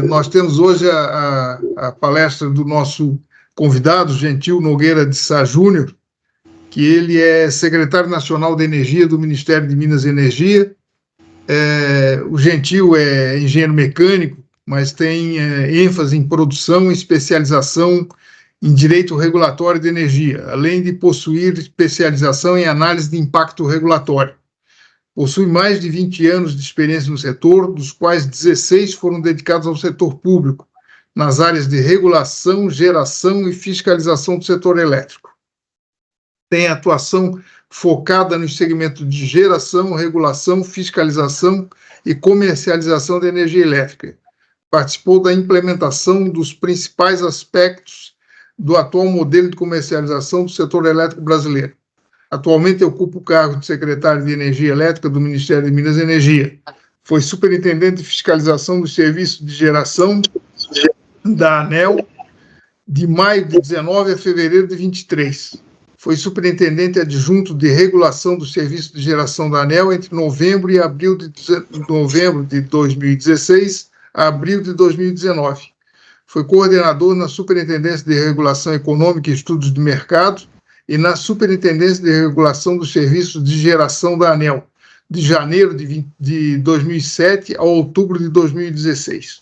Nós temos hoje a palestra do nosso convidado, Gentil Nogueira de Sá Júnior, que ele é secretário nacional de Energia do Ministério de Minas e Energia. O Gentil é engenheiro mecânico, mas tem ênfase em produção e especialização em direito regulatório de energia, além de possuir especialização em análise de impacto regulatório. Possui mais de 20 anos de experiência no setor, dos quais 16 foram dedicados ao setor público, nas áreas de regulação, geração e fiscalização do setor elétrico. Tem atuação focada nos segmentos de geração, regulação, fiscalização e comercialização de energia elétrica. Participou da implementação dos principais aspectos do atual modelo de comercialização do setor elétrico brasileiro. Atualmente ocupa o cargo de secretário de Energia Elétrica do Ministério de Minas e Energia. Foi superintendente de fiscalização dos serviços de geração da ANEEL de maio de 19 a fevereiro de 23. Foi superintendente adjunto de regulação dos serviços de geração da ANEEL entre novembro e abril de 2016 a abril de 2019. Foi coordenador na Superintendência de Regulação Econômica e Estudos de Mercado e na Superintendência de Regulação dos Serviços de Geração da ANEEL, de janeiro de 2007 a outubro de 2016.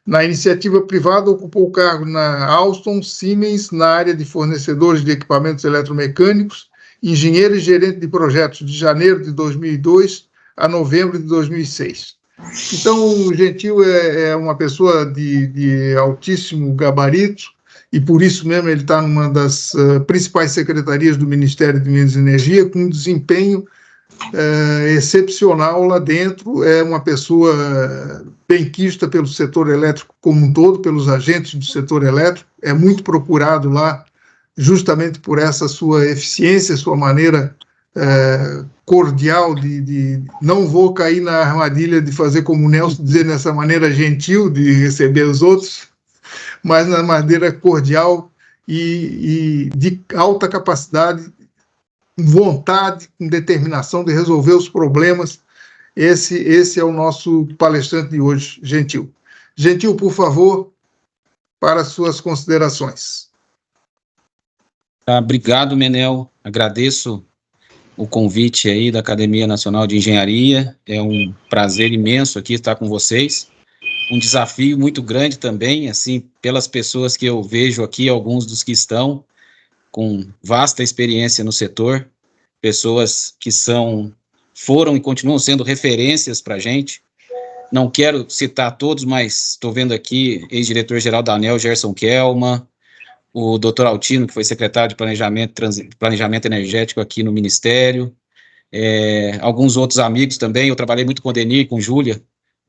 Na iniciativa privada, ocupou o cargo na Alstom, Siemens, na área de fornecedores de equipamentos eletromecânicos, engenheiro e gerente de projetos de janeiro de 2002 a novembro de 2006. Então, o Gentil é uma pessoa de altíssimo gabarito, e por isso mesmo ele está numa das principais secretarias do Ministério de Minas e Energia, com um desempenho excepcional lá dentro. É uma pessoa benquista pelo setor elétrico como um todo, pelos agentes do setor elétrico, é muito procurado lá justamente por essa sua eficiência, sua maneira cordial de não vou cair na armadilha de fazer como o Nelson, dizer nessa maneira gentil de receber os outros, mas na maneira cordial e de alta capacidade, vontade, com determinação de resolver os problemas. Esse é o nosso palestrante de hoje, Gentil. Gentil, por favor, para suas considerações. Obrigado, Menel. Agradeço o convite aí da Academia Nacional de Engenharia. É um prazer imenso aqui estar com vocês. Um desafio muito grande também, assim, pelas pessoas que eu vejo aqui, alguns dos que estão com vasta experiência no setor, pessoas que foram e continuam sendo referências para a gente. Não quero citar todos, mas estou vendo aqui ex-diretor-geral da ANEEL, Gerson Kelman, o doutor Altino, que foi secretário de Planejamento Energético aqui no Ministério, alguns outros amigos também. Eu trabalhei muito com o Denir, com Júlia,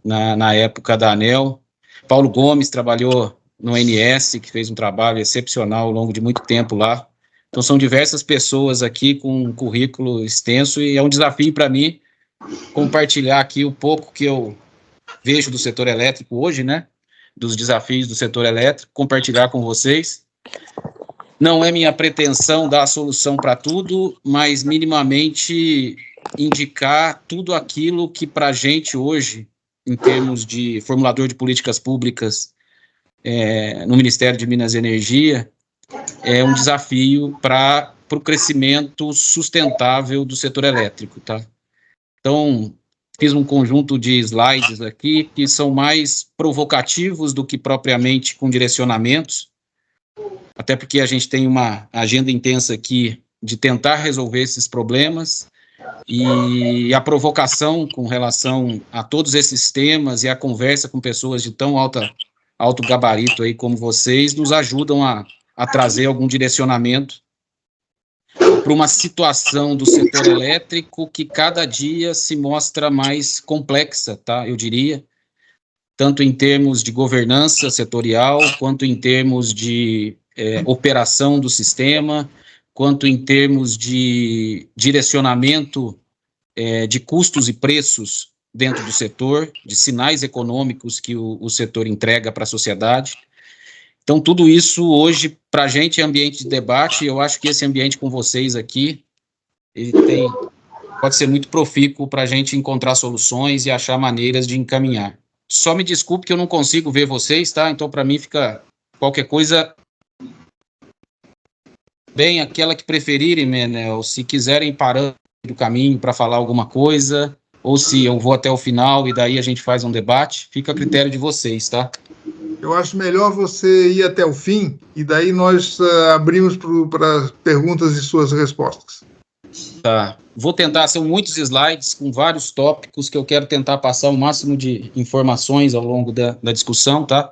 na época da ANEEL. Paulo Gomes trabalhou no ONS, que fez um trabalho excepcional ao longo de muito tempo lá. Então, são diversas pessoas aqui com um currículo extenso, e é um desafio para mim compartilhar aqui o pouco que eu vejo do setor elétrico hoje, né, dos desafios do setor elétrico, compartilhar com vocês. Não é minha pretensão dar a solução para tudo, mas minimamente indicar tudo aquilo que para a gente hoje, em termos de formulador de políticas públicas no Ministério de Minas e Energia, é um desafio para o crescimento sustentável do setor elétrico, tá? Então, fiz um conjunto de slides aqui que são mais provocativos do que propriamente com direcionamentos, até porque a gente tem uma agenda intensa aqui de tentar resolver esses problemas, e a provocação com relação a todos esses temas e a conversa com pessoas de tão alto gabarito aí como vocês nos ajudam a trazer algum direcionamento para uma situação do setor elétrico que cada dia se mostra mais complexa, tá? Eu diria, tanto em termos de governança setorial, quanto em termos de operação do sistema, quanto em termos de direcionamento de custos e preços dentro do setor, de sinais econômicos que o setor entrega para a sociedade. Então, tudo isso hoje, para a gente, é ambiente de debate. Eu acho que esse ambiente com vocês aqui, ele tem pode ser muito profícuo para a gente encontrar soluções e achar maneiras de encaminhar. Só me desculpe que eu não consigo ver vocês, tá? Então, para mim, fica qualquer coisa bem aquela que preferirem, Menel, se quiserem parar do caminho para falar alguma coisa, ou se eu vou até o final e daí a gente faz um debate, fica a critério de vocês, tá? Eu acho melhor você ir até o fim e daí nós abrimos para perguntas e suas respostas. Tá. Vou tentar, são muitos slides com vários tópicos que eu quero tentar passar o máximo de informações ao longo da discussão, tá?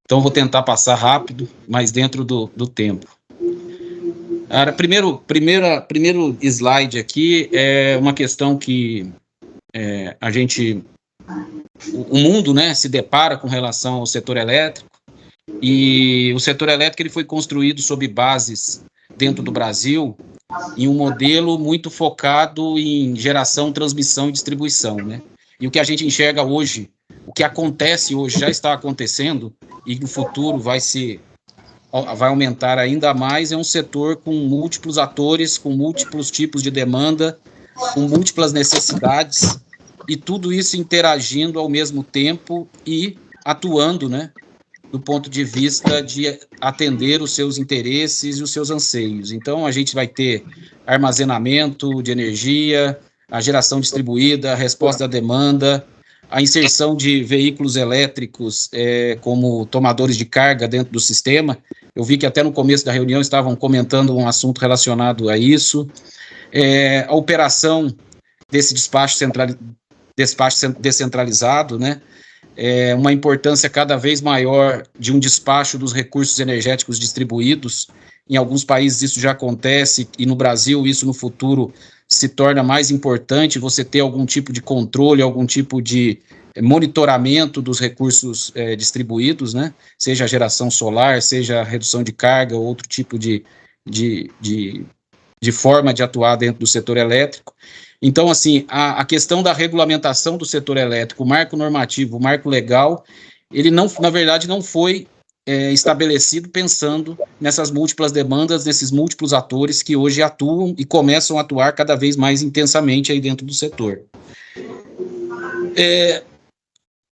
Então vou tentar passar rápido, mas dentro do tempo. Primeiro slide aqui é uma questão que o mundo, né, se depara com relação ao setor elétrico, e o setor elétrico ele foi construído sob bases dentro do Brasil em um modelo muito focado em geração, transmissão e distribuição, né? E o que a gente enxerga hoje, o que acontece hoje já está acontecendo e no futuro vai aumentar ainda mais, é um setor com múltiplos atores, com múltiplos tipos de demanda, com múltiplas necessidades, e tudo isso interagindo ao mesmo tempo e atuando, né, do ponto de vista de atender os seus interesses e os seus anseios. Então, a gente vai ter armazenamento de energia, a geração distribuída, a resposta à demanda, a inserção de veículos elétricos como tomadores de carga dentro do sistema. Eu vi que até no começo da reunião estavam comentando um assunto relacionado a isso. A operação desse despacho descentralizado, né? Uma importância cada vez maior de um despacho dos recursos energéticos distribuídos. Em alguns países isso já acontece, e no Brasil isso no futuro se torna mais importante, você ter algum tipo de controle, algum tipo de monitoramento dos recursos distribuídos, né? Seja a geração solar, seja a redução de carga, ou outro tipo de forma de atuar dentro do setor elétrico. Então, assim, a questão da regulamentação do setor elétrico, o marco normativo, o marco legal, ele não, na verdade, não foi estabelecido pensando nessas múltiplas demandas, nesses múltiplos atores que hoje atuam e começam a atuar cada vez mais intensamente aí dentro do setor.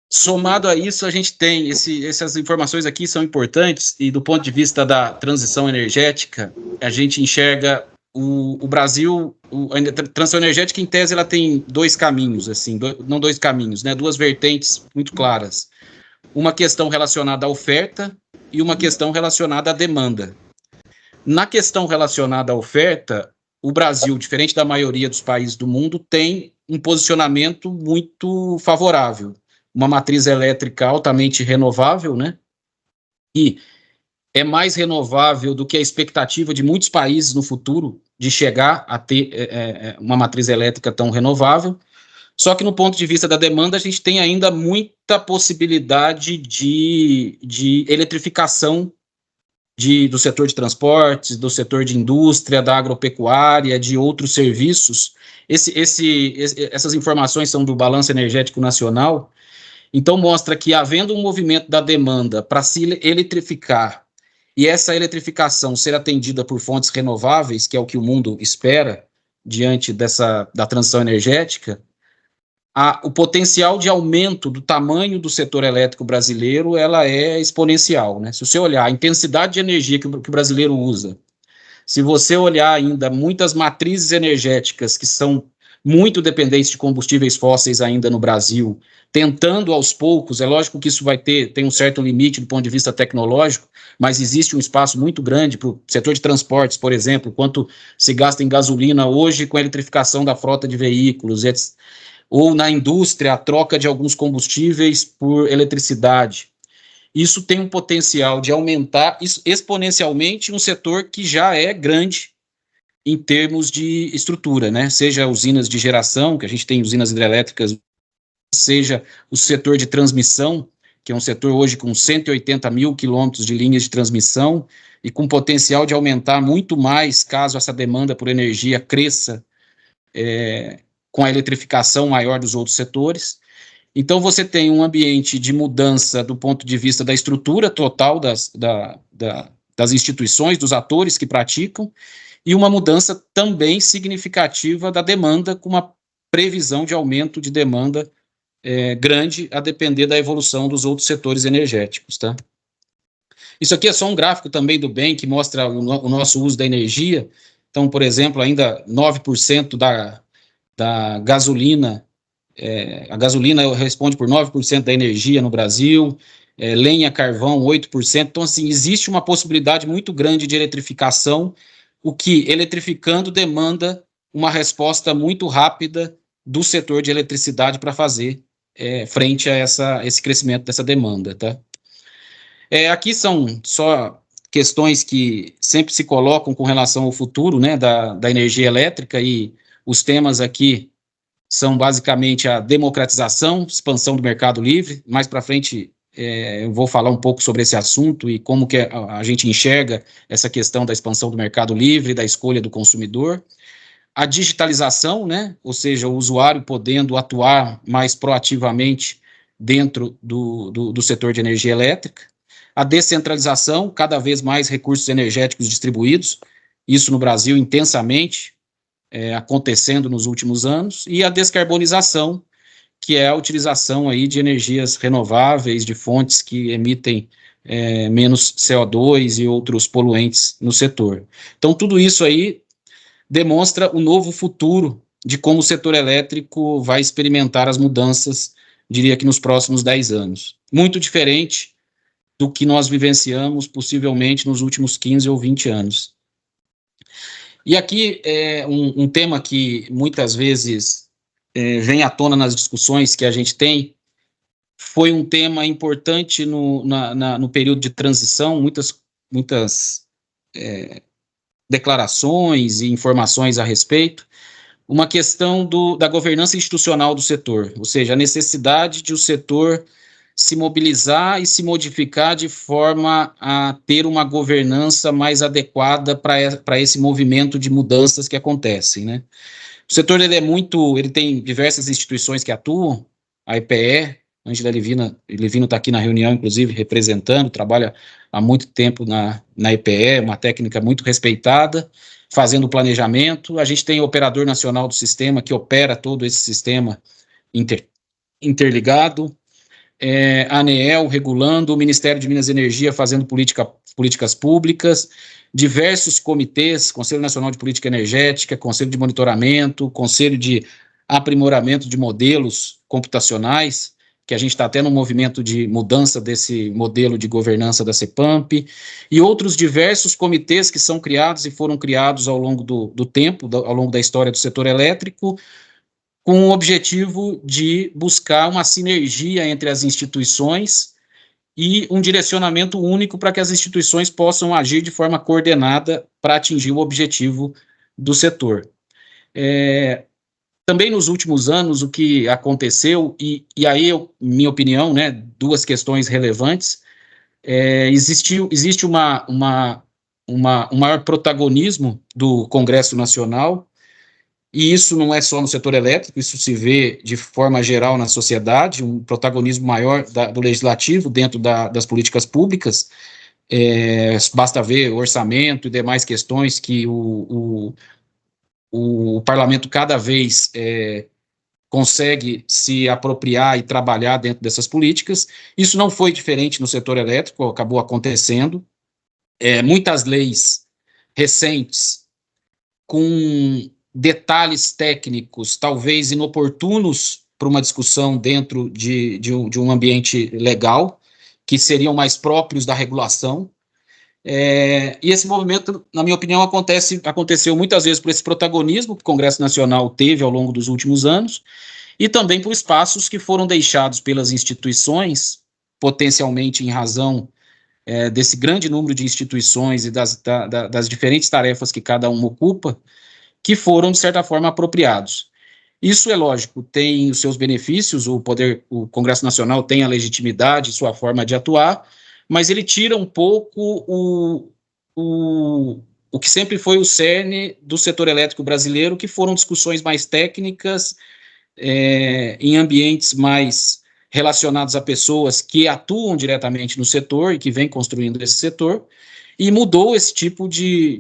Somado a isso, a gente tem essas informações aqui são importantes, e do ponto de vista da transição energética, a gente enxerga o Brasil, a transição energética, em tese, ela tem dois caminhos, assim, não dois caminhos, né, duas vertentes muito claras. Uma questão relacionada à oferta e uma questão relacionada à demanda. Na questão relacionada à oferta, o Brasil, diferente da maioria dos países do mundo, tem um posicionamento muito favorável. Uma matriz elétrica altamente renovável, né, e é mais renovável do que a expectativa de muitos países no futuro de chegar a ter uma matriz elétrica tão renovável. Só que no ponto de vista da demanda, a gente tem ainda muita possibilidade de eletrificação do setor de transportes, do setor de indústria, da agropecuária, de outros serviços. Essas informações são do Balanço Energético Nacional. Então, mostra que, havendo um movimento da demanda para se eletrificar, e essa eletrificação ser atendida por fontes renováveis, que é o que o mundo espera diante da transição energética, o potencial de aumento do tamanho do setor elétrico brasileiro ela é exponencial, né? Se você olhar a intensidade de energia que o brasileiro usa, se você olhar ainda muitas matrizes energéticas que são muito dependentes de combustíveis fósseis ainda no Brasil, tentando aos poucos, é lógico que isso tem um certo limite do ponto de vista tecnológico, mas existe um espaço muito grande para o setor de transportes, por exemplo, quanto se gasta em gasolina hoje com a eletrificação da frota de veículos, ou na indústria, a troca de alguns combustíveis por eletricidade. Isso tem um potencial de aumentar exponencialmente um setor que já é grande em termos de estrutura, né? Seja usinas de geração, que a gente tem usinas hidrelétricas, seja o setor de transmissão, que é um setor hoje com 180 mil quilômetros de linhas de transmissão e com potencial de aumentar muito mais caso essa demanda por energia cresça com a eletrificação maior dos outros setores. Então, você tem um ambiente de mudança do ponto de vista da estrutura total das instituições, dos atores que praticam, e uma mudança também significativa da demanda, com uma previsão de aumento de demanda grande, a depender da evolução dos outros setores energéticos, tá? Isso aqui é só um gráfico também do bem, que mostra o nosso uso da energia. Então, por exemplo, ainda 9% da gasolina, a gasolina responde por 9% da energia no Brasil, lenha, carvão, 8%. Então, assim, existe uma possibilidade muito grande de eletrificação, o que, eletrificando, demanda uma resposta muito rápida do setor de eletricidade para fazer frente a esse crescimento dessa demanda, tá? Aqui são só questões que sempre se colocam com relação ao futuro, né, da energia elétrica, e os temas aqui são basicamente a democratização, expansão do mercado livre. Mais para frente eu vou falar um pouco sobre esse assunto e como que a gente enxerga essa questão da expansão do mercado livre, da escolha do consumidor. A digitalização, né, ou seja, o usuário podendo atuar mais proativamente dentro do setor de energia elétrica. A descentralização, cada vez mais recursos energéticos distribuídos, isso no Brasil intensamente, acontecendo nos últimos anos, e a descarbonização, que é a utilização aí de energias renováveis, de fontes que emitem menos CO2 e outros poluentes no setor. Então, tudo isso aí demonstra o novo futuro de como o setor elétrico vai experimentar as mudanças, diria que nos próximos 10 anos. Muito diferente do que nós vivenciamos, possivelmente, nos últimos 15 ou 20 anos. E aqui é um tema que muitas vezes vem à tona nas discussões que a gente tem. Foi um tema importante no período de transição, muitas declarações e informações a respeito. Uma questão da governança institucional do setor, ou seja, a necessidade de o setor se mobilizar e se modificar de forma a ter uma governança mais adequada para esse movimento de mudanças que acontecem, né? O setor ele tem diversas instituições que atuam, a EPE, Ângela Livino está aqui na reunião, inclusive, representando, trabalha há muito tempo na EPE, uma técnica muito respeitada, fazendo planejamento. A gente tem o operador nacional do sistema, que opera todo esse sistema interligado, a ANEEL regulando, o Ministério de Minas e Energia fazendo políticas públicas, diversos comitês, Conselho Nacional de Política Energética, Conselho de Monitoramento, Conselho de Aprimoramento de Modelos Computacionais, que a gente está até no movimento de mudança desse modelo de governança da CEPAMP, e outros diversos comitês que são criados e foram criados ao longo do tempo, ao longo da história do setor elétrico, com o objetivo de buscar uma sinergia entre as instituições e um direcionamento único para que as instituições possam agir de forma coordenada para atingir o objetivo do setor. Também nos últimos anos, o que aconteceu, e aí, minha opinião, né, duas questões relevantes, existe um maior protagonismo do Congresso Nacional, e isso não é só no setor elétrico, isso se vê de forma geral na sociedade, um protagonismo maior do legislativo dentro das políticas públicas. Basta ver o orçamento e demais questões que o parlamento cada vez consegue se apropriar e trabalhar dentro dessas políticas. Isso não foi diferente no setor elétrico, acabou acontecendo. Muitas leis recentes com detalhes técnicos, talvez inoportunos para uma discussão dentro de um ambiente legal, que seriam mais próprios da regulação. E esse movimento, na minha opinião, aconteceu muitas vezes por esse protagonismo que o Congresso Nacional teve ao longo dos últimos anos, e também por espaços que foram deixados pelas instituições, potencialmente em razão desse grande número de instituições e das diferentes tarefas que cada uma ocupa, que foram, de certa forma, apropriados. Isso, é lógico, tem os seus benefícios, o Congresso Nacional tem a legitimidade, sua forma de atuar, mas ele tira um pouco o que sempre foi o cerne do setor elétrico brasileiro, que foram discussões mais técnicas, em ambientes mais relacionados a pessoas que atuam diretamente no setor e que vêm construindo esse setor, e mudou esse tipo de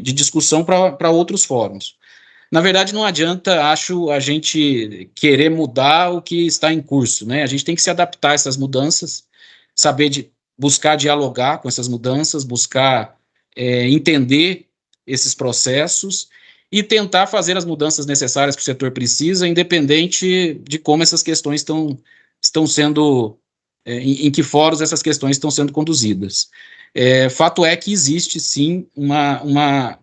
discussão para outros fóruns. Na verdade, não adianta, acho, a gente querer mudar o que está em curso, né? A gente tem que se adaptar a essas mudanças, saber buscar dialogar com essas mudanças, buscar entender esses processos e tentar fazer as mudanças necessárias que o setor precisa, independente de como essas questões estão sendo, em que fóruns essas questões estão sendo conduzidas. Fato é que existe, sim, uma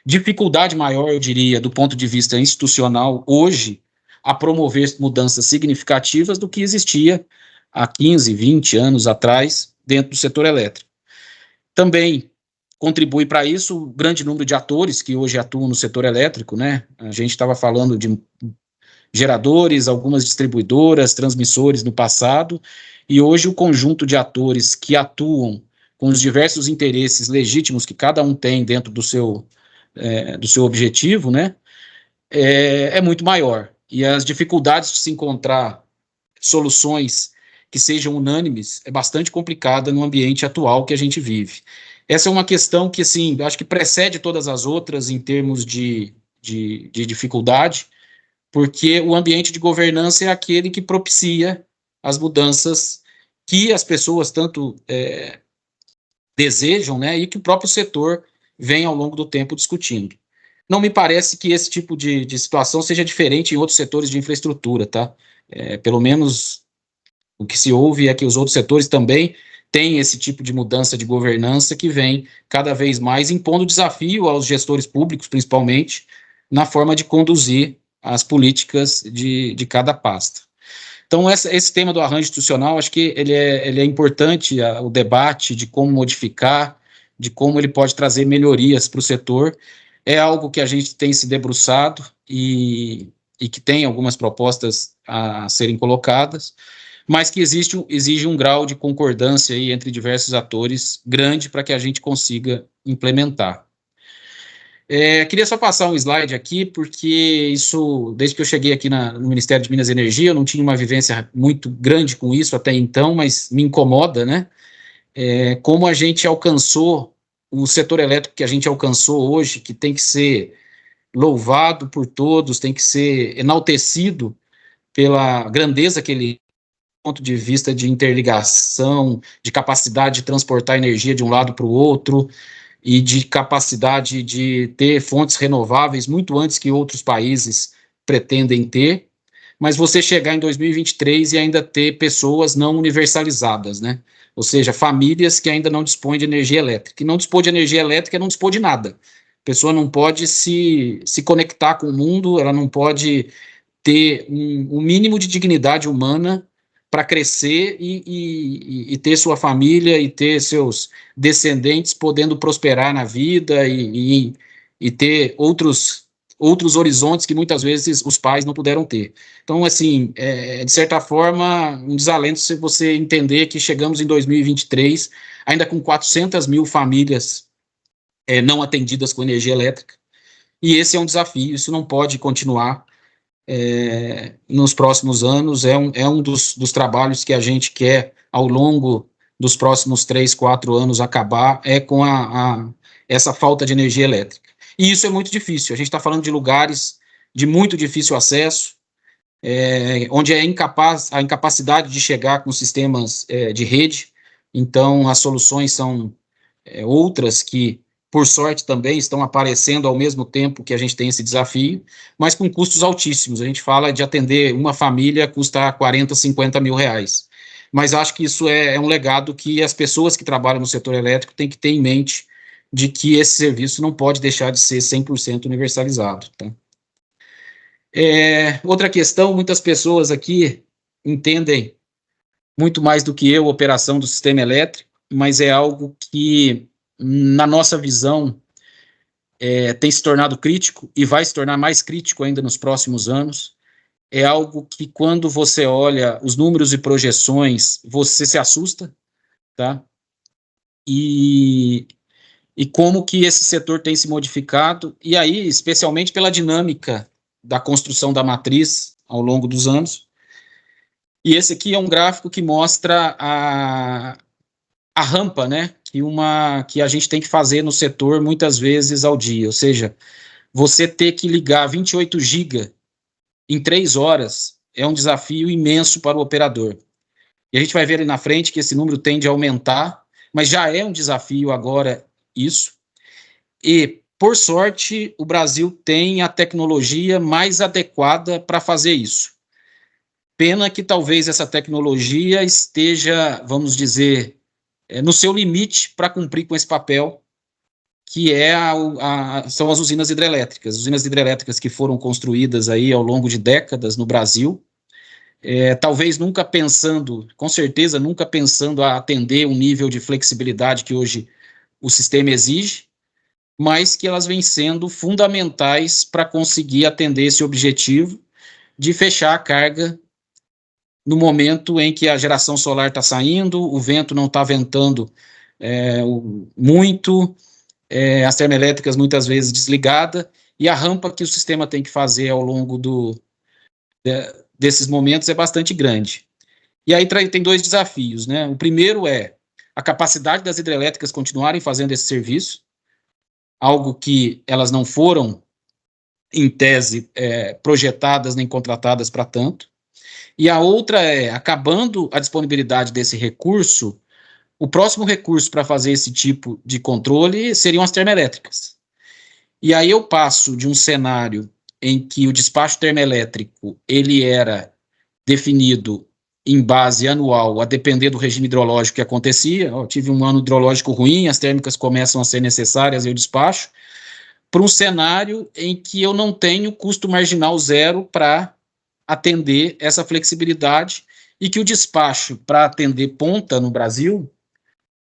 dificuldade maior, eu diria, do ponto de vista institucional, hoje, a promover mudanças significativas do que existia há 15, 20 anos atrás, dentro do setor elétrico. Também contribui para isso o grande número de atores que hoje atuam no setor elétrico, né? A gente estava falando de geradores, algumas distribuidoras, transmissores no passado, e hoje o conjunto de atores que atuam com os diversos interesses legítimos que cada um tem dentro do seu objetivo, né, é muito maior. E as dificuldades de se encontrar soluções que sejam unânimes é bastante complicada no ambiente atual que a gente vive. Essa é uma questão que, assim, acho que precede todas as outras em termos de dificuldade, porque o ambiente de governança é aquele que propicia as mudanças que as pessoas tanto desejam, né, e que o próprio setor vem ao longo do tempo discutindo. Não me parece que esse tipo de situação seja diferente em outros setores de infraestrutura, tá? Pelo menos o que se ouve é que os outros setores também têm esse tipo de mudança de governança que vem cada vez mais impondo desafio aos gestores públicos, principalmente, na forma de conduzir as políticas de cada pasta. Então, esse tema do arranjo institucional, acho que ele é importante, o debate de como modificar, de como ele pode trazer melhorias para o setor. É algo que a gente tem se debruçado e que tem algumas propostas a serem colocadas, mas que exige um grau de concordância aí entre diversos atores grande para que a gente consiga implementar. Queria só passar um slide aqui, porque isso, desde que eu cheguei aqui no Ministério de Minas e Energia, eu não tinha uma vivência muito grande com isso até então, mas me incomoda, né? Como a gente alcançou, o setor elétrico que a gente alcançou hoje, que tem que ser louvado por todos, tem que ser enaltecido pela grandeza que ele ponto de vista de interligação, de capacidade de transportar energia de um lado para o outro, e de capacidade de ter fontes renováveis muito antes que outros países pretendem ter, mas você chegar em 2023 e ainda ter pessoas não universalizadas, né? Ou seja, famílias que ainda não dispõem de energia elétrica. E não dispor de energia elétrica é não dispor de nada. A pessoa não pode se conectar com o mundo, ela não pode ter um mínimo de dignidade humana para crescer e ter sua família e ter seus descendentes podendo prosperar na vida e ter outros horizontes que muitas vezes os pais não puderam ter. Então, assim, de certa forma, um desalento se você entender que chegamos em 2023 ainda com 400 mil famílias não atendidas com energia elétrica, e esse é um desafio, isso não pode continuar nos próximos anos, é um dos trabalhos que a gente quer, ao longo dos próximos 3, 4 anos, acabar, com essa falta de energia elétrica. E isso é muito difícil, a gente está falando de lugares de muito difícil acesso, onde a incapacidade de chegar com sistemas de rede, então as soluções são outras que, por sorte, também estão aparecendo ao mesmo tempo que a gente tem esse desafio, mas com custos altíssimos. A gente fala de atender uma família custa 40, 50 mil reais. Mas acho que isso é um legado que as pessoas que trabalham no setor elétrico têm que ter em mente, de que esse serviço não pode deixar de ser 100% universalizado. Tá? Outra questão, muitas pessoas aqui entendem muito mais do que eu a operação do sistema elétrico, mas é algo que, na nossa visão, tem se tornado crítico e vai se tornar mais crítico ainda nos próximos anos. É algo que, quando você olha os números e projeções, você se assusta, tá? E como que esse setor tem se modificado, e aí, especialmente pela dinâmica da construção da matriz ao longo dos anos. E esse aqui é um gráfico que mostra a rampa, né, que a gente tem que fazer no setor muitas vezes ao dia, ou seja, você ter que ligar 28 GB em 3 horas é um desafio imenso para o operador. E a gente vai ver ali na frente que esse número tende a aumentar, mas já é um desafio agora isso. E, por sorte, o Brasil tem a tecnologia mais adequada para fazer isso. Pena que talvez essa tecnologia esteja, vamos dizer, no seu limite para cumprir com esse papel, que são as usinas hidrelétricas. Usinas hidrelétricas que foram construídas aí ao longo de décadas no Brasil, talvez nunca pensando, com certeza nunca pensando a atender um nível de flexibilidade que hoje o sistema exige, mas que elas vêm sendo fundamentais para conseguir atender esse objetivo de fechar a carga no momento em que a geração solar está saindo, o vento não está ventando muito, as termoelétricas muitas vezes desligadas, e a rampa que o sistema tem que fazer ao longo desses momentos é bastante grande. E aí tem 2 desafios, né? O primeiro é a capacidade das hidrelétricas continuarem fazendo esse serviço, algo que elas não foram, em tese, projetadas nem contratadas para tanto. E a outra é, acabando a disponibilidade desse recurso, o próximo recurso para fazer esse tipo de controle seriam as termoelétricas. E aí eu passo de um cenário em que o despacho termoelétrico ele era definido em base anual, a depender do regime hidrológico que acontecia. Eu tive um ano hidrológico ruim, as térmicas começam a ser necessárias, eu despacho, para um cenário em que eu não tenho custo marginal zero para atender essa flexibilidade e que o despacho para atender ponta no Brasil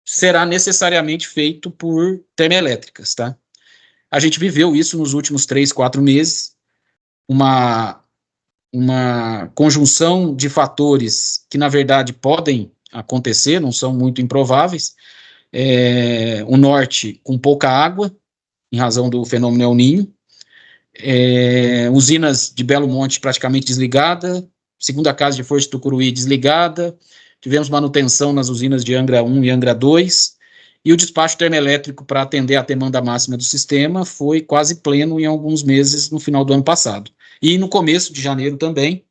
será necessariamente feito por termoelétricas, tá? A gente viveu isso nos últimos 3, 4 meses, uma conjunção de fatores que, na verdade, podem acontecer, não são muito improváveis. O norte com pouca água, em razão do fenômeno El Niño, usinas de Belo Monte praticamente desligada, segunda casa de Força de Tucuruí desligada, tivemos manutenção nas usinas de Angra 1 e Angra 2, e o despacho termoelétrico para atender a demanda máxima do sistema foi quase pleno em alguns meses no final do ano passado. E no começo de janeiro também,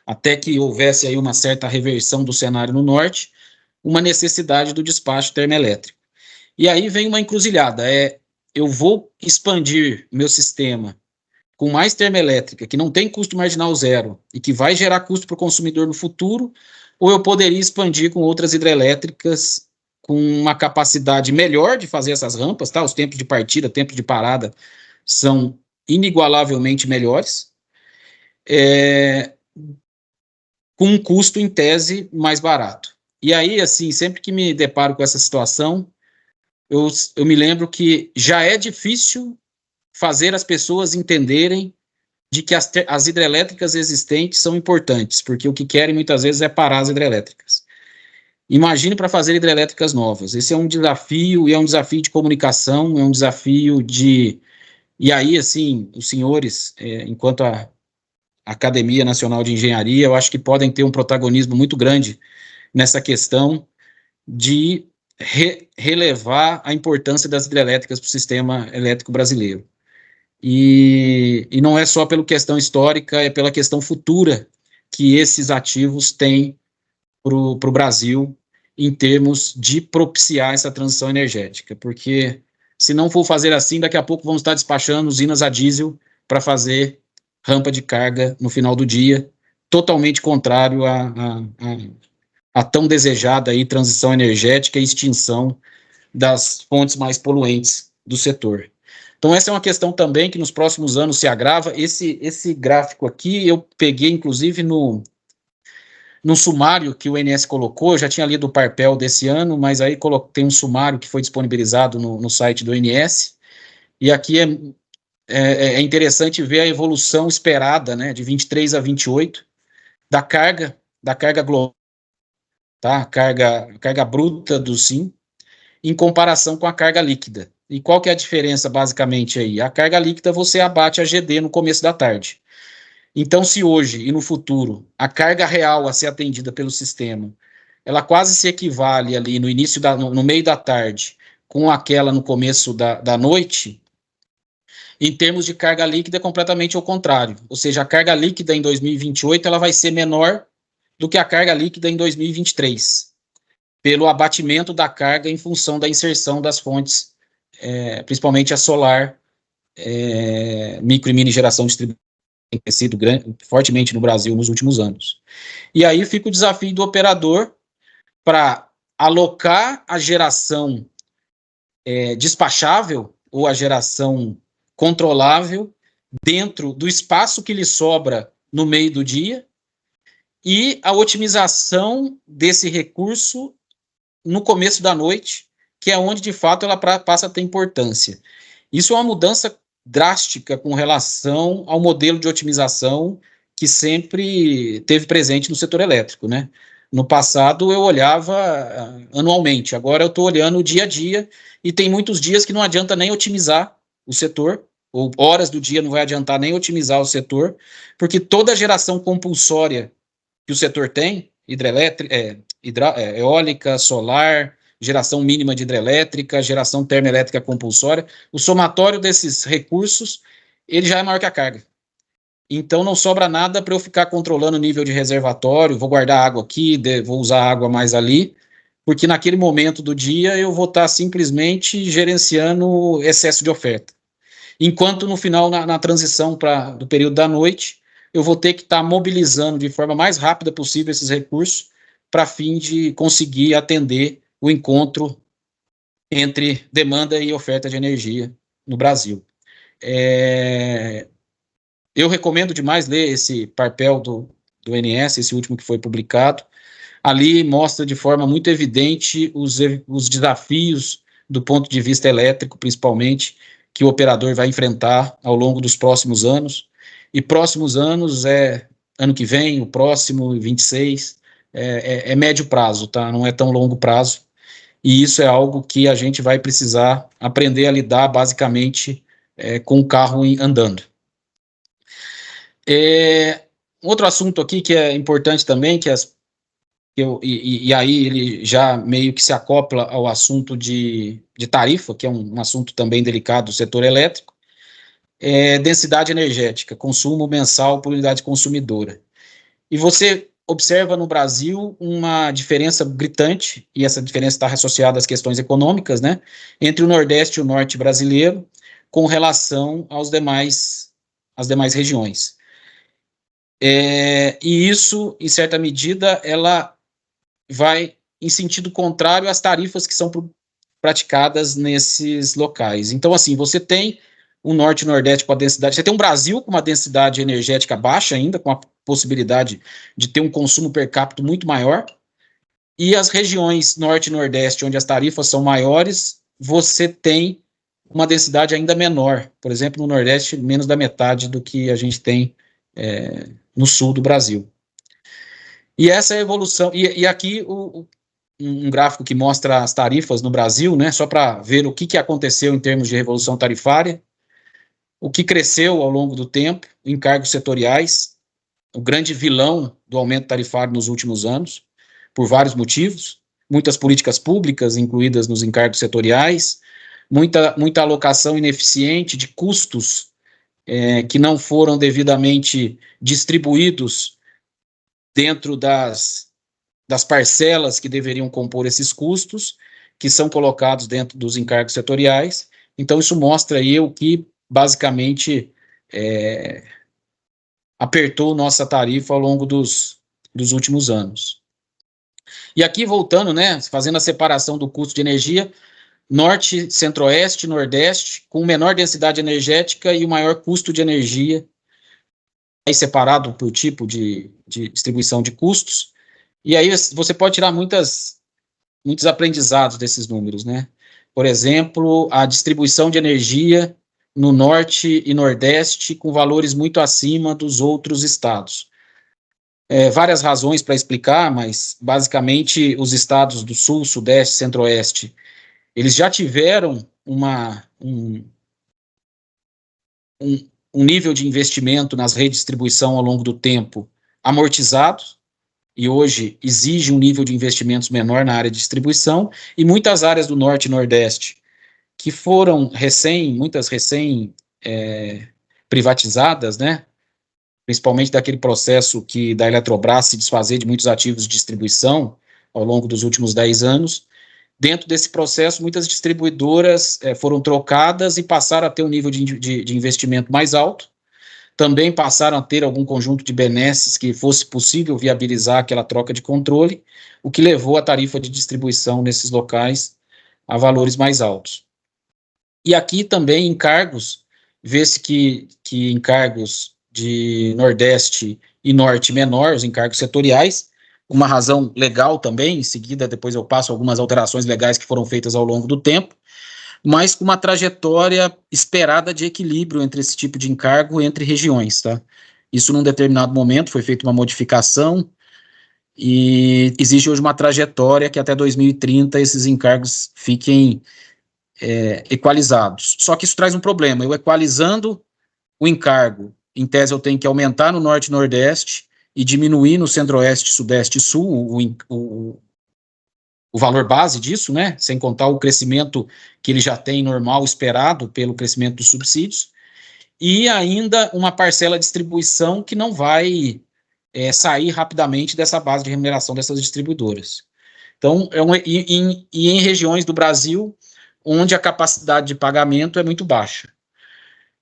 até que houvesse aí uma certa reversão do cenário no norte, uma necessidade do despacho termoelétrico. E aí vem uma encruzilhada, eu vou expandir meu sistema com mais termoelétrica, que não tem custo marginal zero e que vai gerar custo para o consumidor no futuro, ou eu poderia expandir com outras hidrelétricas com uma capacidade melhor de fazer essas rampas, tá? Os tempos de partida, tempos de parada são inigualavelmente melhores, com um custo, em tese, mais barato. E aí, assim, sempre que me deparo com essa situação, eu me lembro que já é difícil fazer as pessoas entenderem de que as hidrelétricas existentes são importantes, porque o que querem muitas vezes é parar as hidrelétricas. Imagine para fazer hidrelétricas novas. Esse é um desafio, e é um desafio de comunicação, é um desafio de... E aí, assim, os senhores, enquanto a Academia Nacional de Engenharia, eu acho que podem ter um protagonismo muito grande nessa questão de relevar a importância das hidrelétricas para o sistema elétrico brasileiro. E não é só pela questão histórica, é pela questão futura que esses ativos têm para o Brasil em termos de propiciar essa transição energética, porque se não for fazer assim, daqui a pouco vamos estar despachando usinas a diesel para fazer rampa de carga no final do dia, totalmente contrário a tão desejada aí transição energética e extinção das fontes mais poluentes do setor. Então essa é uma questão também que nos próximos anos se agrava. Esse gráfico aqui eu peguei inclusive no sumário que o INS colocou. Eu já tinha lido o Parpel desse ano, mas aí tem um sumário que foi disponibilizado no site do INS, e aqui é interessante ver a evolução esperada, né, de 23 a 28, da carga global, tá? A carga bruta do SIM, em comparação com a carga líquida. E qual que é a diferença, basicamente, aí? A carga líquida você abate a GD no começo da tarde. Então, se hoje e no futuro a carga real a ser atendida pelo sistema ela quase se equivale ali no início, no meio da tarde, com aquela no começo da noite. Em termos de carga líquida, é completamente ao contrário. Ou seja, a carga líquida em 2028 ela vai ser menor do que a carga líquida em 2023, pelo abatimento da carga em função da inserção das fontes, principalmente a solar, micro e mini geração distribuída, tem crescido fortemente no Brasil nos últimos anos. E aí fica o desafio do operador para alocar a geração despachável ou a geração controlável dentro do espaço que lhe sobra no meio do dia e a otimização desse recurso no começo da noite, que é onde, de fato, ela passa a ter importância. Isso é uma mudança drástica com relação ao modelo de otimização que sempre teve presente no setor elétrico, né? No passado, eu olhava anualmente, agora eu estou olhando dia a dia, e tem muitos dias que não adianta nem otimizar o setor, ou horas do dia não vai adiantar nem otimizar o setor, porque toda a geração compulsória que o setor tem, hidrelétrica, eólica, solar, geração mínima de hidrelétrica, geração termoelétrica compulsória, o somatório desses recursos, ele já é maior que a carga. Então não sobra nada para eu ficar controlando o nível de reservatório, vou guardar água aqui, vou usar água mais ali, porque naquele momento do dia eu vou estar simplesmente gerenciando excesso de oferta. Enquanto no final, na transição do período da noite, eu vou ter que estar mobilizando de forma mais rápida possível esses recursos para fim de conseguir atender o encontro entre demanda e oferta de energia no Brasil. Eu recomendo demais ler esse papel do ONS, esse último que foi publicado. Ali mostra de forma muito evidente os desafios do ponto de vista elétrico, principalmente, que o operador vai enfrentar ao longo dos próximos anos. E próximos anos ano que vem, o próximo, 26, é médio prazo, tá? Não é tão longo prazo. E isso é algo que a gente vai precisar aprender a lidar, basicamente, com o carro andando. Outro assunto aqui que é importante também, e aí ele já meio que se acopla ao assunto de tarifa, que é um assunto também delicado do setor elétrico, densidade energética, consumo mensal por unidade consumidora. E você observa no Brasil uma diferença gritante, e essa diferença está associada às questões econômicas, né, entre o Nordeste e o Norte brasileiro, com relação às demais regiões. E isso, em certa medida, ela vai em sentido contrário às tarifas que são praticadas nesses locais. Então, assim, você tem o Norte e o Nordeste com a densidade, você tem um Brasil com uma densidade energética baixa ainda, com a possibilidade de ter um consumo per capita muito maior, e as regiões Norte e Nordeste, onde as tarifas são maiores, você tem uma densidade ainda menor. Por exemplo, no Nordeste, menos da metade do que a gente tem no sul do Brasil. E essa é a evolução, e aqui um gráfico que mostra as tarifas no Brasil, né, só para ver o que aconteceu em termos de revolução tarifária, o que cresceu ao longo do tempo, encargos setoriais, o grande vilão do aumento tarifário nos últimos anos, por vários motivos, muitas políticas públicas incluídas nos encargos setoriais, muita alocação ineficiente de custos que não foram devidamente distribuídos dentro das parcelas que deveriam compor esses custos, que são colocados dentro dos encargos setoriais. Então, isso mostra aí o que, basicamente, apertou nossa tarifa ao longo dos últimos anos. E aqui, voltando, né, fazendo a separação do custo de energia, Norte, Centro-Oeste, Nordeste, com menor densidade energética e o maior custo de energia, aí separado por tipo de distribuição de custos. E aí você pode tirar muitos aprendizados desses números, né? Por exemplo, a distribuição de energia no Norte e Nordeste com valores muito acima dos outros estados. Várias razões para explicar, mas basicamente os estados do Sul, Sudeste, Centro-Oeste, eles já tiveram um nível de investimento nas redes de distribuição ao longo do tempo amortizado, e hoje exige um nível de investimentos menor na área de distribuição, e muitas áreas do Norte e Nordeste, que foram muitas privatizadas, né? Principalmente daquele processo da Eletrobras se desfazer de muitos ativos de distribuição ao longo dos últimos 10 anos. Dentro desse processo, muitas distribuidoras foram trocadas e passaram a ter um nível de investimento mais alto. Também passaram a ter algum conjunto de benesses que fosse possível viabilizar aquela troca de controle, o que levou a tarifa de distribuição nesses locais a valores mais altos. E aqui também encargos, vê-se que encargos de Nordeste e Norte menor, os encargos setoriais, uma razão legal também, em seguida depois eu passo algumas alterações legais que foram feitas ao longo do tempo, mas com uma trajetória esperada de equilíbrio entre esse tipo de encargo entre regiões, tá? Isso num determinado momento foi feita uma modificação e existe hoje uma trajetória que até 2030 esses encargos fiquem equalizados. Só que isso traz um problema, eu equalizando o encargo, em tese eu tenho que aumentar no Norte e Nordeste e diminuir no Centro-Oeste, Sudeste e Sul o valor base disso, né? Sem contar o crescimento que ele já tem normal, esperado pelo crescimento dos subsídios, e ainda uma parcela de distribuição que não vai sair rapidamente dessa base de remuneração dessas distribuidoras. Então, em regiões do Brasil onde a capacidade de pagamento é muito baixa.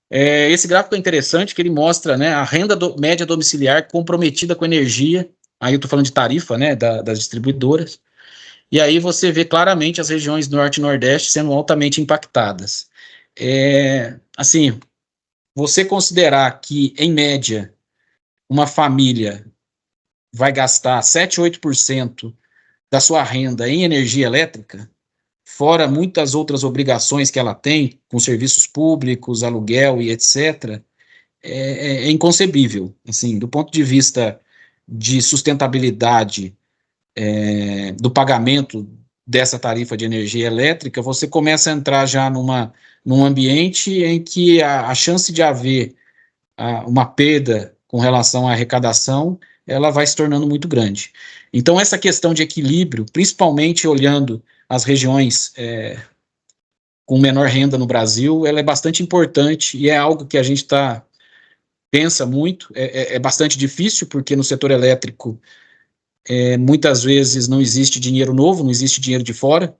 Esse gráfico é interessante, que ele mostra, né, a renda média domiciliar comprometida com energia, aí eu estou falando de tarifa, né, das distribuidoras, e aí você vê claramente as regiões Norte e Nordeste sendo altamente impactadas. Assim, você considerar que, em média, uma família vai gastar 7, 8% da sua renda em energia elétrica, fora muitas outras obrigações que ela tem, com serviços públicos, aluguel e etc., é inconcebível. Assim, do ponto de vista de sustentabilidade do pagamento dessa tarifa de energia elétrica, você começa a entrar já num ambiente em que a chance de haver uma perda com relação à arrecadação, ela vai se tornando muito grande. Então, essa questão de equilíbrio, principalmente olhando as regiões com menor renda no Brasil, ela é bastante importante e é algo que a gente pensa muito, é bastante difícil, porque no setor elétrico muitas vezes não existe dinheiro novo, não existe dinheiro de fora,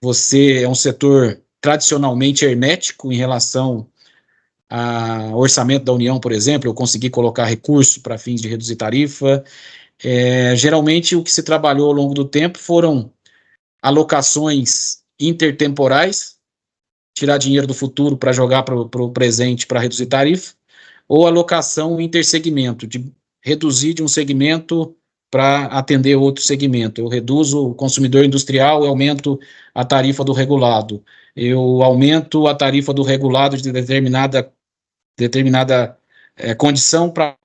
você é um setor tradicionalmente hermético em relação ao orçamento da União, por exemplo, eu consegui colocar recurso para fins de reduzir tarifa. Geralmente o que se trabalhou ao longo do tempo foram alocações intertemporais, tirar dinheiro do futuro para jogar para o presente para reduzir tarifa, ou alocação intersegmento, de reduzir de um segmento para atender outro segmento. Eu reduzo o consumidor industrial, eu aumento a tarifa do regulado. Eu aumento a tarifa do regulado de determinada condição para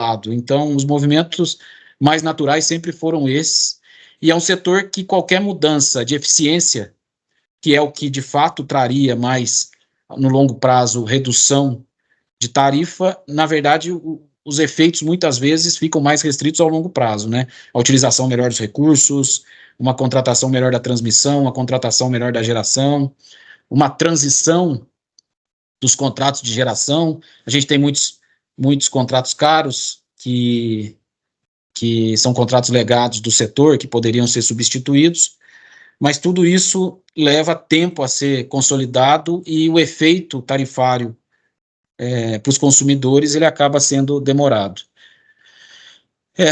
o lado. Então, os movimentos mais naturais sempre foram esses, e é um setor que qualquer mudança de eficiência, que é o que de fato traria mais, no longo prazo, redução de tarifa, na verdade, os efeitos muitas vezes ficam mais restritos ao longo prazo, né? A utilização melhor dos recursos, uma contratação melhor da transmissão, uma contratação melhor da geração, uma transição dos contratos de geração. A gente tem muitos contratos caros que são contratos legados do setor, que poderiam ser substituídos, mas tudo isso leva tempo a ser consolidado e o efeito tarifário para os consumidores, ele acaba sendo demorado.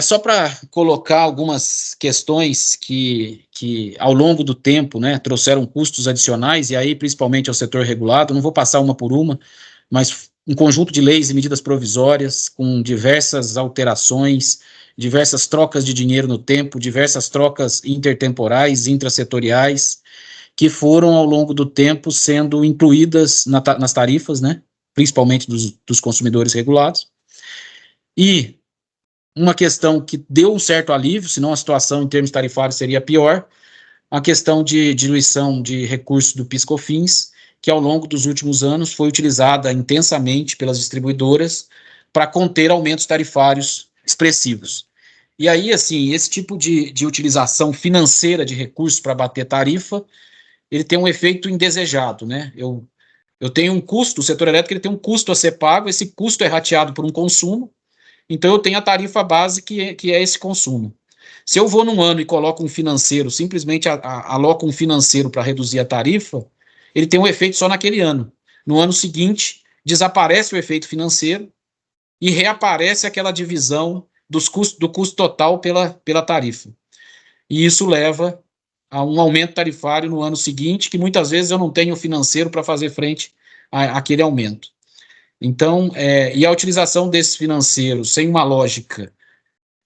Só para colocar algumas questões que ao longo do tempo, né, trouxeram custos adicionais, e aí principalmente ao setor regulado, não vou passar uma por uma, mas um conjunto de leis e medidas provisórias com diversas alterações, diversas trocas de dinheiro no tempo, diversas trocas intertemporais, intrasetoriais, que foram ao longo do tempo sendo incluídas nas tarifas, né, principalmente dos consumidores regulados. E uma questão que deu um certo alívio, senão a situação em termos tarifários seria pior, a questão de diluição de recursos do PIS/COFINS, que ao longo dos últimos anos foi utilizada intensamente pelas distribuidoras para conter aumentos tarifários expressivos. E aí, assim, esse tipo de utilização financeira de recursos para bater tarifa, ele tem um efeito indesejado, né? Eu tenho um custo, o setor elétrico ele tem um custo a ser pago, esse custo é rateado por um consumo, então eu tenho a tarifa base que é esse consumo. Se eu vou num ano e coloco um financeiro, simplesmente aloco um financeiro para reduzir a tarifa, ele tem um efeito só naquele ano. No ano seguinte, desaparece o efeito financeiro e reaparece aquela divisão do custo total pela tarifa. E isso leva a um aumento tarifário no ano seguinte, que muitas vezes eu não tenho financeiro para fazer frente àquele aumento. Então, e a utilização desses financeiros sem uma lógica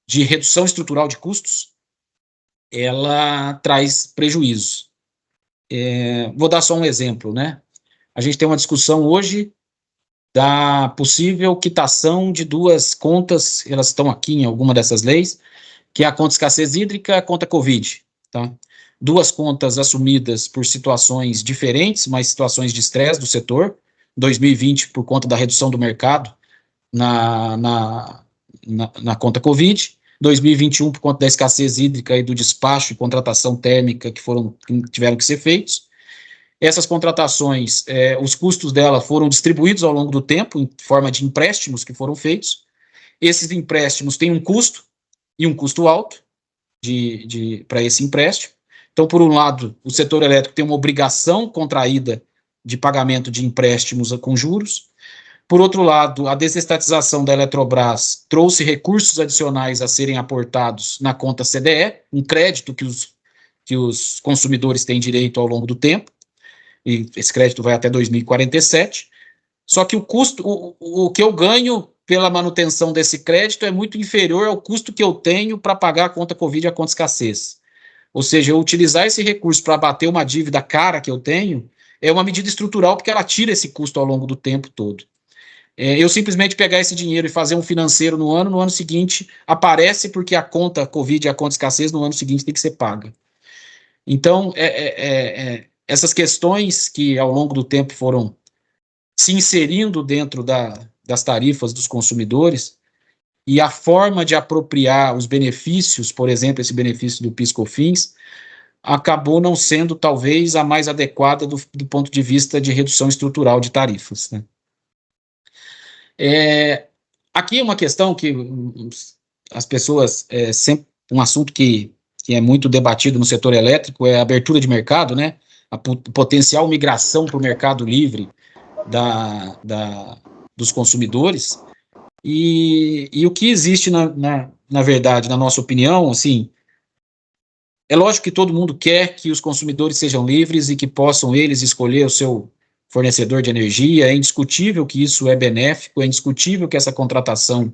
de redução estrutural de custos, ela traz prejuízos. Vou dar só um exemplo, né? A gente tem uma discussão hoje da possível quitação de duas contas, elas estão aqui em alguma dessas leis, que é a conta escassez hídrica e a conta Covid, tá? Duas contas assumidas por situações diferentes, mas situações de estresse do setor, 2020 por conta da redução do mercado na conta Covid, 2021 por conta da escassez hídrica e do despacho e contratação térmica que tiveram que ser feitos. Essas contratações, os custos dela foram distribuídos ao longo do tempo em forma de empréstimos que foram feitos. Esses empréstimos têm um custo, e um custo alto para esse empréstimo. Então, por um lado, o setor elétrico tem uma obrigação contraída de pagamento de empréstimos com juros. Por outro lado, a desestatização da Eletrobras trouxe recursos adicionais a serem aportados na conta CDE, um crédito que os consumidores têm direito ao longo do tempo, e esse crédito vai até 2047. Só que o custo, o que eu ganho pela manutenção desse crédito é muito inferior ao custo que eu tenho para pagar a conta Covid e a conta escassez. Ou seja, eu utilizar esse recurso para abater uma dívida cara que eu tenho é uma medida estrutural porque ela tira esse custo ao longo do tempo todo. Eu simplesmente pegar esse dinheiro e fazer um financeiro no ano seguinte aparece porque a conta Covid e a conta escassez no ano seguinte tem que ser paga. Então, essas questões que ao longo do tempo foram se inserindo dentro das tarifas dos consumidores e a forma de apropriar os benefícios, por exemplo, esse benefício do PIS/COFINS, acabou não sendo talvez a mais adequada do ponto de vista de redução estrutural de tarifas, né? Aqui é uma questão que as pessoas, sempre um assunto que é muito debatido no setor elétrico é a abertura de mercado, né? A potencial migração para o mercado livre dos consumidores, e o que existe, na verdade, na nossa opinião, assim, é lógico que todo mundo quer que os consumidores sejam livres e que possam eles escolher o seu fornecedor de energia, é indiscutível que isso é benéfico, é indiscutível que essa contratação,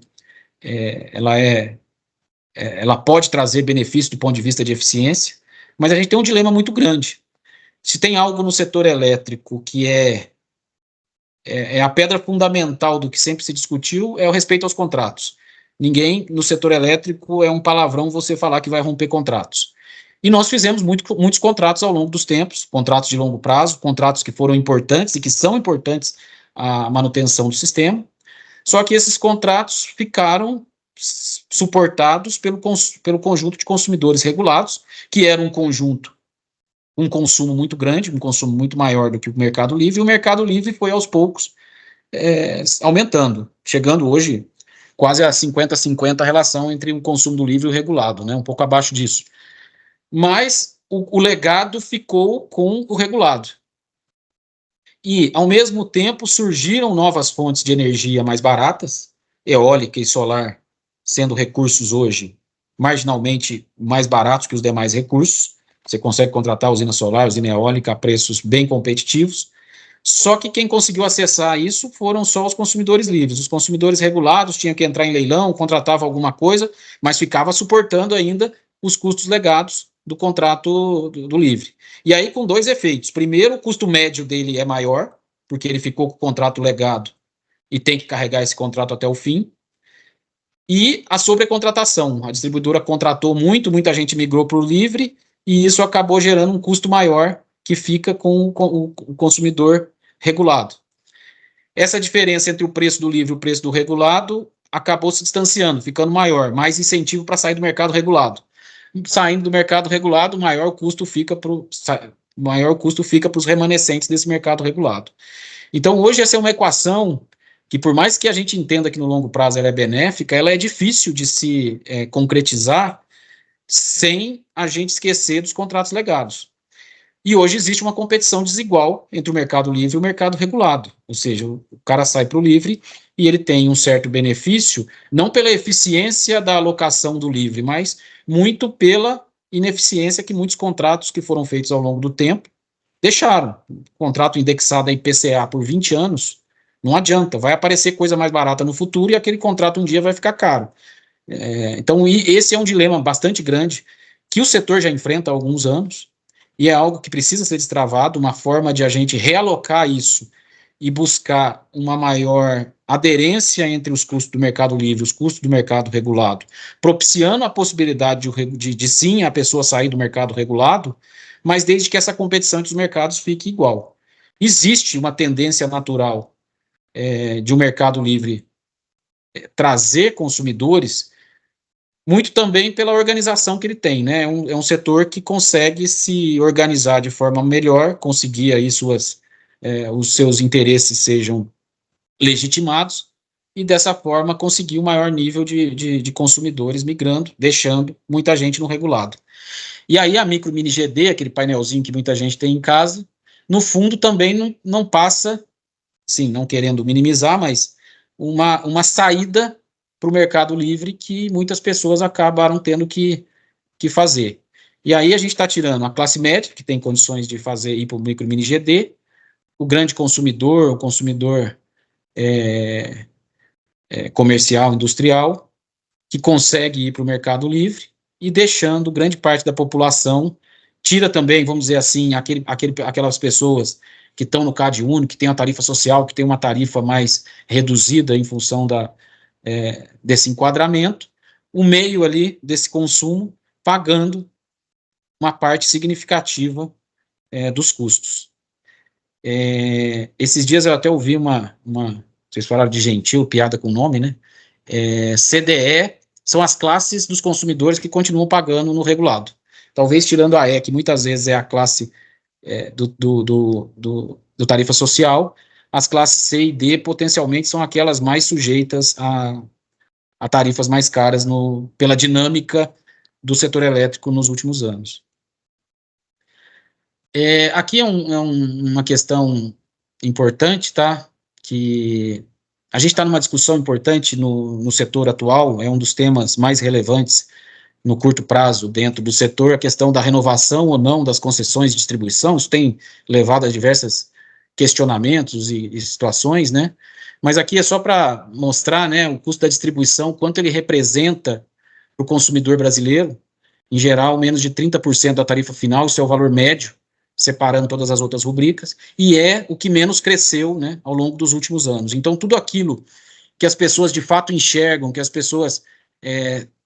ela pode trazer benefício do ponto de vista de eficiência, mas a gente tem um dilema muito grande. Se tem algo no setor elétrico que é a pedra fundamental do que sempre se discutiu, é o respeito aos contratos. Ninguém no setor elétrico é um palavrão você falar que vai romper contratos. E nós fizemos muitos contratos ao longo dos tempos, contratos de longo prazo, contratos que foram importantes e que são importantes à manutenção do sistema, só que esses contratos ficaram suportados pelo conjunto de consumidores regulados, que era um consumo muito grande, um consumo muito maior do que o Mercado Livre, e o Mercado Livre foi aos poucos aumentando, chegando hoje quase a 50-50 a relação entre o consumo do livre e o regulado, né, um pouco abaixo disso. Mas o legado ficou com o regulado. E, ao mesmo tempo, surgiram novas fontes de energia mais baratas, eólica e solar, sendo recursos hoje marginalmente mais baratos que os demais recursos. Você consegue contratar usina solar, usina eólica a preços bem competitivos, só que quem conseguiu acessar isso foram só os consumidores livres. Os consumidores regulados tinham que entrar em leilão, contratava alguma coisa, mas ficava suportando ainda os custos legados do contrato do livre. E aí com dois efeitos. Primeiro, o custo médio dele é maior, porque ele ficou com o contrato legado e tem que carregar esse contrato até o fim. E a sobrecontratação. A distribuidora contratou muita gente migrou para o livre, e isso acabou gerando um custo maior que fica com o consumidor regulado. Essa diferença entre o preço do livre e o preço do regulado acabou se distanciando, ficando maior, mais incentivo para sair do mercado regulado. Saindo do mercado regulado, maior custo fica para os remanescentes desse mercado regulado. Então, hoje, essa é uma equação que, por mais que a gente entenda que no longo prazo ela é benéfica, ela é difícil de se concretizar sem a gente esquecer dos contratos legados. E hoje existe uma competição desigual entre o mercado livre e o mercado regulado. Ou seja, o cara sai para o livre e ele tem um certo benefício, não pela eficiência da alocação do livre, mas muito pela ineficiência que muitos contratos que foram feitos ao longo do tempo deixaram. Contrato indexado a IPCA por 20 anos, não adianta, vai aparecer coisa mais barata no futuro e aquele contrato um dia vai ficar caro. Então, esse é um dilema bastante grande que o setor já enfrenta há alguns anos, e é algo que precisa ser destravado, uma forma de a gente realocar isso e buscar uma maior aderência entre os custos do mercado livre e os custos do mercado regulado, propiciando a possibilidade de sim a pessoa sair do mercado regulado, mas desde que essa competição entre os mercados fique igual. Existe uma tendência natural de um mercado livre trazer consumidores, muito também pela organização que ele tem, né? É um setor que consegue se organizar de forma melhor, conseguir aí os seus interesses sejam legitimados, e dessa forma conseguir o maior nível de consumidores migrando, deixando muita gente no regulado. E aí a micro mini GD, aquele painelzinho que muita gente tem em casa, no fundo também não passa, sim, não querendo minimizar, mas uma saída para o mercado livre que muitas pessoas acabaram tendo que fazer. E aí a gente está tirando a classe média, que tem condições de ir para o micro mini GD, o grande consumidor, o consumidor comercial, industrial, que consegue ir para o mercado livre, e deixando grande parte da população, tira também, vamos dizer assim, aquelas pessoas que estão no CAD único, que tem a tarifa social, que tem uma tarifa mais reduzida em função desse enquadramento, o meio ali desse consumo, pagando uma parte significativa dos custos. Esses dias eu até ouvi vocês falaram de gentil, piada com nome, né? CDE são as classes dos consumidores que continuam pagando no regulado. Talvez tirando a E, que muitas vezes é a classe do tarifa social, as classes C e D potencialmente são aquelas mais sujeitas a tarifas mais caras pela dinâmica do setor elétrico nos últimos anos. Aqui é uma questão importante, tá? Que a gente está numa discussão importante no setor atual, é um dos temas mais relevantes no curto prazo dentro do setor, a questão da renovação ou não das concessões de distribuição. Isso tem levado a diversos questionamentos e situações, né? Mas aqui é só para mostrar, né, o custo da distribuição, quanto ele representa para o consumidor brasileiro. Em geral, menos de 30% da tarifa final, isso é o valor médio, separando todas as outras rubricas, e é o que menos cresceu, né, ao longo dos últimos anos. Então, tudo aquilo que as pessoas de fato enxergam, que as pessoas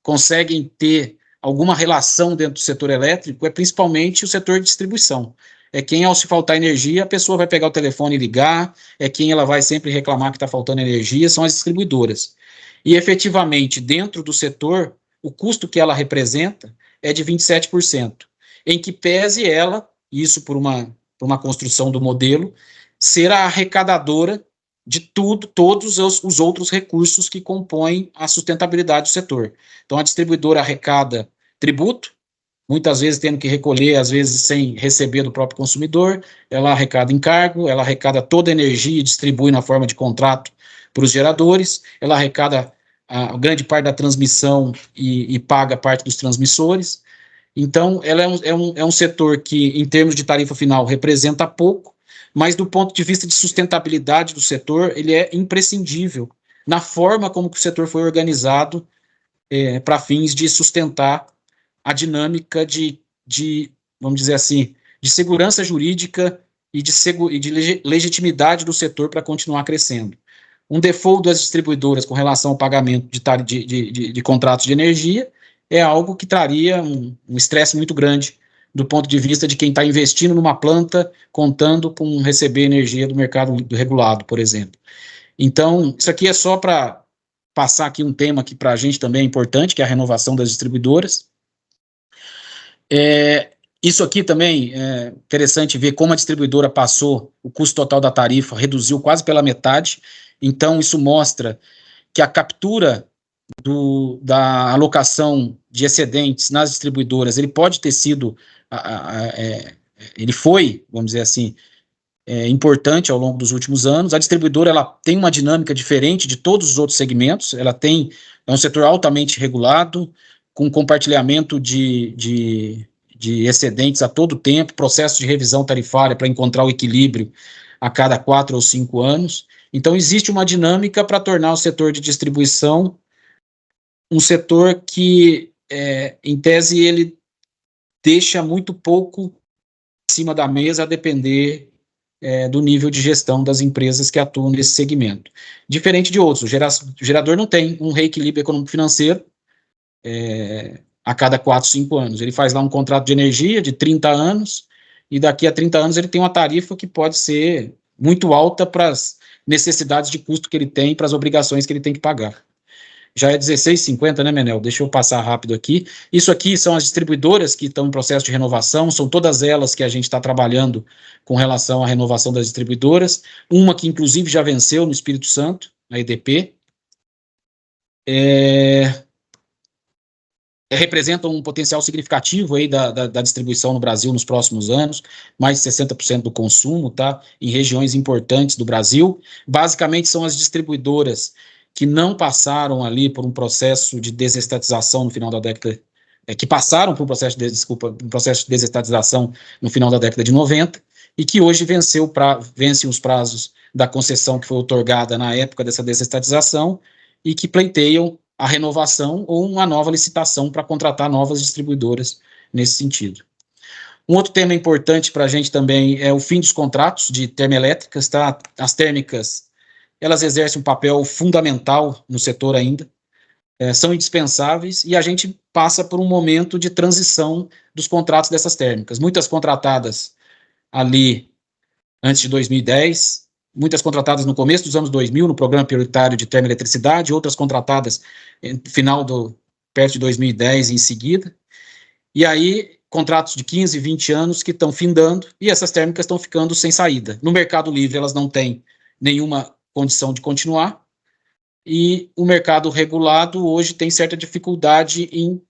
conseguem ter alguma relação dentro do setor elétrico, é principalmente o setor de distribuição. É quem, ao se faltar energia, a pessoa vai pegar o telefone e ligar, é quem ela vai sempre reclamar que está faltando energia, são as distribuidoras. E, efetivamente, dentro do setor, o custo que ela representa é de 27%, em que pese ela, isso por uma construção do modelo, ser a arrecadadora de todos os outros recursos que compõem a sustentabilidade do setor. Então, a distribuidora arrecada tributo, muitas vezes tendo que recolher, às vezes sem receber do próprio consumidor, ela arrecada encargo, ela arrecada toda a energia e distribui na forma de contrato para os geradores, ela arrecada a grande parte da transmissão e paga parte dos transmissores. Então, ela é um setor que, em termos de tarifa final, representa pouco, mas do ponto de vista de sustentabilidade do setor, ele é imprescindível na forma como o setor foi organizado para fins de sustentar a dinâmica de, vamos dizer assim, de segurança jurídica e de legitimidade do setor para continuar crescendo. Um default das distribuidoras com relação ao pagamento de contratos de energia é algo que traria um estresse muito grande do ponto de vista de quem está investindo numa planta, contando com receber energia do mercado regulado, por exemplo. Então, isso aqui é só para passar aqui um tema que para a gente também é importante, que é a renovação das distribuidoras. Isso aqui também é interessante ver como a distribuidora passou, o custo total da tarifa reduziu quase pela metade, então isso mostra que a captura da alocação de excedentes nas distribuidoras, ele pode ter sido, ele foi, vamos dizer assim, importante ao longo dos últimos anos. A distribuidora ela tem uma dinâmica diferente de todos os outros segmentos, é um setor altamente regulado, com compartilhamento de excedentes a todo tempo, processo de revisão tarifária para encontrar o equilíbrio a cada 4 ou 5 anos. Então, existe uma dinâmica para tornar o setor de distribuição um setor que, em tese, ele deixa muito pouco em cima da mesa a depender do nível de gestão das empresas que atuam nesse segmento. Diferente de outros, o gerador não tem um reequilíbrio econômico-financeiro a cada 4, 5 anos. Ele faz lá um contrato de energia de 30 anos e daqui a 30 anos ele tem uma tarifa que pode ser muito alta para as necessidades de custo que ele tem, para as obrigações que ele tem que pagar. Já é 16,50, né, Menel? Deixa eu passar rápido aqui. Isso aqui são as distribuidoras que estão em processo de renovação, são todas elas que a gente está trabalhando com relação à renovação das distribuidoras. Uma que, inclusive, já venceu no Espírito Santo, a EDP. Representam um potencial significativo aí da distribuição no Brasil nos próximos anos, mais de 60% do consumo, tá? Em regiões importantes do Brasil. Basicamente, são as distribuidoras que não passaram ali por um processo de desestatização no final da década, que passaram por um processo de desestatização no final da década de 90, e que hoje vencem os prazos da concessão que foi outorgada na época dessa desestatização, e que pleiteiam a renovação ou uma nova licitação para contratar novas distribuidoras nesse sentido. Um outro tema importante para a gente também é o fim dos contratos de termoelétricas, tá? As térmicas, elas exercem um papel fundamental no setor ainda, são indispensáveis, e a gente passa por um momento de transição dos contratos dessas térmicas. Muitas contratadas ali antes de 2010, muitas contratadas no começo dos anos 2000, no programa prioritário de termoeletricidade, outras contratadas perto de 2010 em seguida, e aí contratos de 15, 20 anos que estão findando, e essas térmicas estão ficando sem saída. No mercado livre elas não têm nenhuma condição de continuar, e o mercado regulado hoje tem certa dificuldade em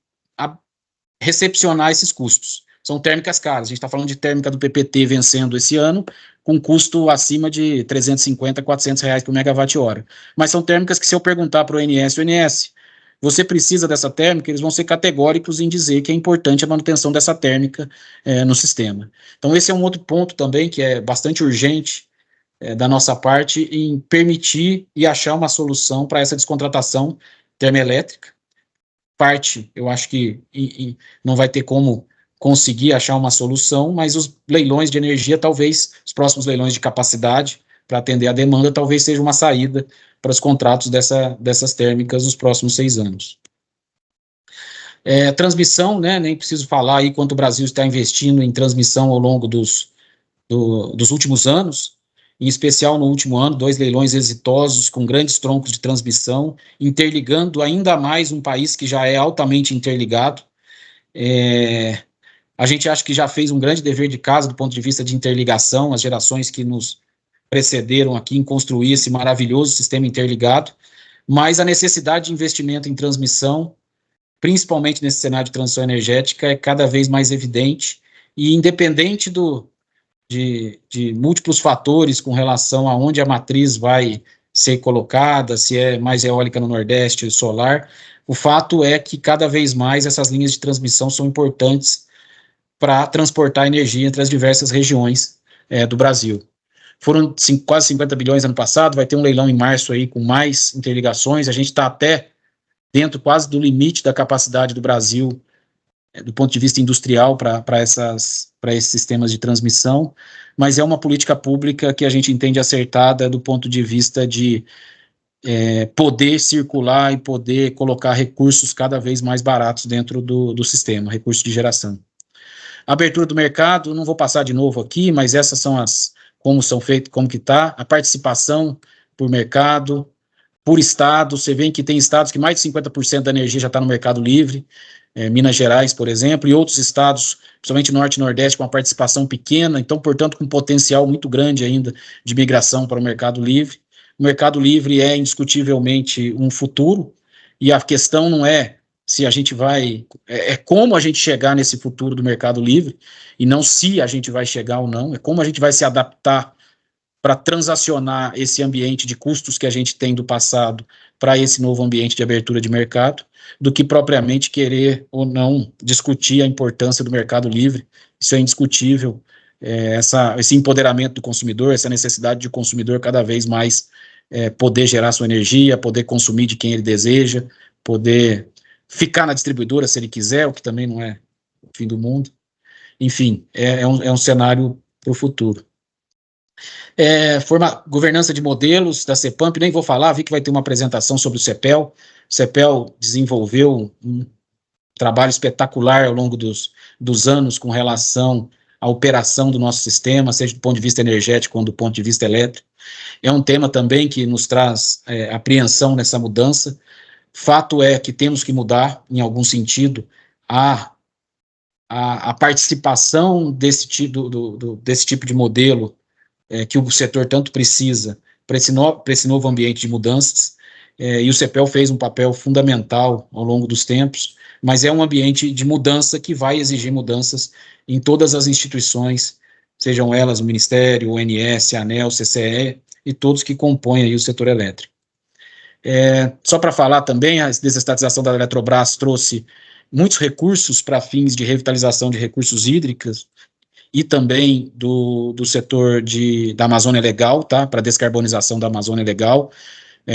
recepcionar esses custos. São térmicas caras, a gente está falando de térmica do PPT vencendo esse ano, com custo acima de 350, 400 reais por megawatt-hora. Mas são térmicas que, se eu perguntar para o ONS, você precisa dessa térmica, eles vão ser categóricos em dizer que é importante a manutenção dessa térmica no sistema. Então, esse é um outro ponto também que é bastante urgente da nossa parte, em permitir e achar uma solução para essa descontratação termoelétrica. Eu acho que não vai ter como conseguir achar uma solução, mas os leilões de energia, talvez, os próximos leilões de capacidade, para atender a demanda, talvez seja uma saída para os contratos dessas térmicas nos próximos 6 anos. Transmissão, né, nem preciso falar aí quanto o Brasil está investindo em transmissão ao longo dos últimos anos, em especial no último ano, 2 leilões exitosos com grandes troncos de transmissão, interligando ainda mais um país que já é altamente interligado. A gente acha que já fez um grande dever de casa do ponto de vista de interligação, as gerações que nos precederam aqui em construir esse maravilhoso sistema interligado, mas a necessidade de investimento em transmissão, principalmente nesse cenário de transição energética, é cada vez mais evidente, e independente de múltiplos fatores com relação a onde a matriz vai ser colocada, se é mais eólica no Nordeste ou solar, o fato é que cada vez mais essas linhas de transmissão são importantes para transportar energia entre as diversas regiões do Brasil. Foram quase 50 bilhões ano passado, vai ter um leilão em março aí com mais interligações, a gente está até dentro quase do limite da capacidade do Brasil do ponto de vista industrial para esses sistemas de transmissão, mas é uma política pública que a gente entende acertada do ponto de vista de poder circular e poder colocar recursos cada vez mais baratos dentro do sistema, recursos de geração. A abertura do mercado, não vou passar de novo aqui, mas essas são como são feitas, como que está, a participação por mercado, por estado. Você vê que tem estados que mais de 50% da energia já está no mercado livre, Minas Gerais, por exemplo, e outros estados, principalmente Norte e Nordeste, com uma participação pequena, então, portanto, com um potencial muito grande ainda de migração para o mercado livre. O mercado livre é indiscutivelmente um futuro, e a questão não é se a gente vai, é como a gente chegar nesse futuro do mercado livre, e não se a gente vai chegar ou não, é como a gente vai se adaptar para transacionar esse ambiente de custos que a gente tem do passado para esse novo ambiente de abertura de mercado, do que propriamente querer ou não discutir a importância do mercado livre. Isso é indiscutível, esse empoderamento do consumidor, essa necessidade de o consumidor cada vez mais poder gerar sua energia, poder consumir de quem ele deseja, poder ficar na distribuidora se ele quiser, o que também não é o fim do mundo. Enfim, é um cenário para o futuro. Governança de modelos da CEPAMP, nem vou falar, vi que vai ter uma apresentação sobre o CEPEL. O CEPEL desenvolveu um trabalho espetacular ao longo dos anos com relação à operação do nosso sistema, seja do ponto de vista energético ou do ponto de vista elétrico. É um tema também que nos traz apreensão nessa mudança. Fato é que temos que mudar, em algum sentido, a participação desse tipo de modelo que o setor tanto precisa para esse novo ambiente de mudanças, e o CEPEL fez um papel fundamental ao longo dos tempos, mas é um ambiente de mudança que vai exigir mudanças em todas as instituições, sejam elas o Ministério, o ONS, a ANEEL, o CCE e todos que compõem aí o setor elétrico. Só para falar também, a desestatização da Eletrobras trouxe muitos recursos para fins de revitalização de recursos hídricos, e também do setor da Amazônia Legal, tá? Para descarbonização da Amazônia Legal,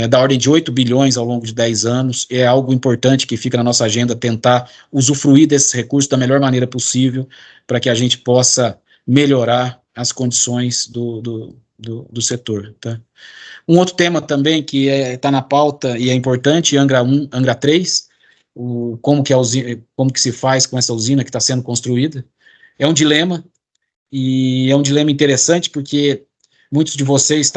da ordem de 8 bilhões ao longo de 10 anos, é algo importante que fica na nossa agenda, tentar usufruir desses recursos da melhor maneira possível, para que a gente possa melhorar as condições do setor, tá? Um outro tema também que está na pauta e é importante, Angra 1, Angra 3, como que se faz com essa usina que está sendo construída. É um dilema, e é um dilema interessante porque muitos de vocês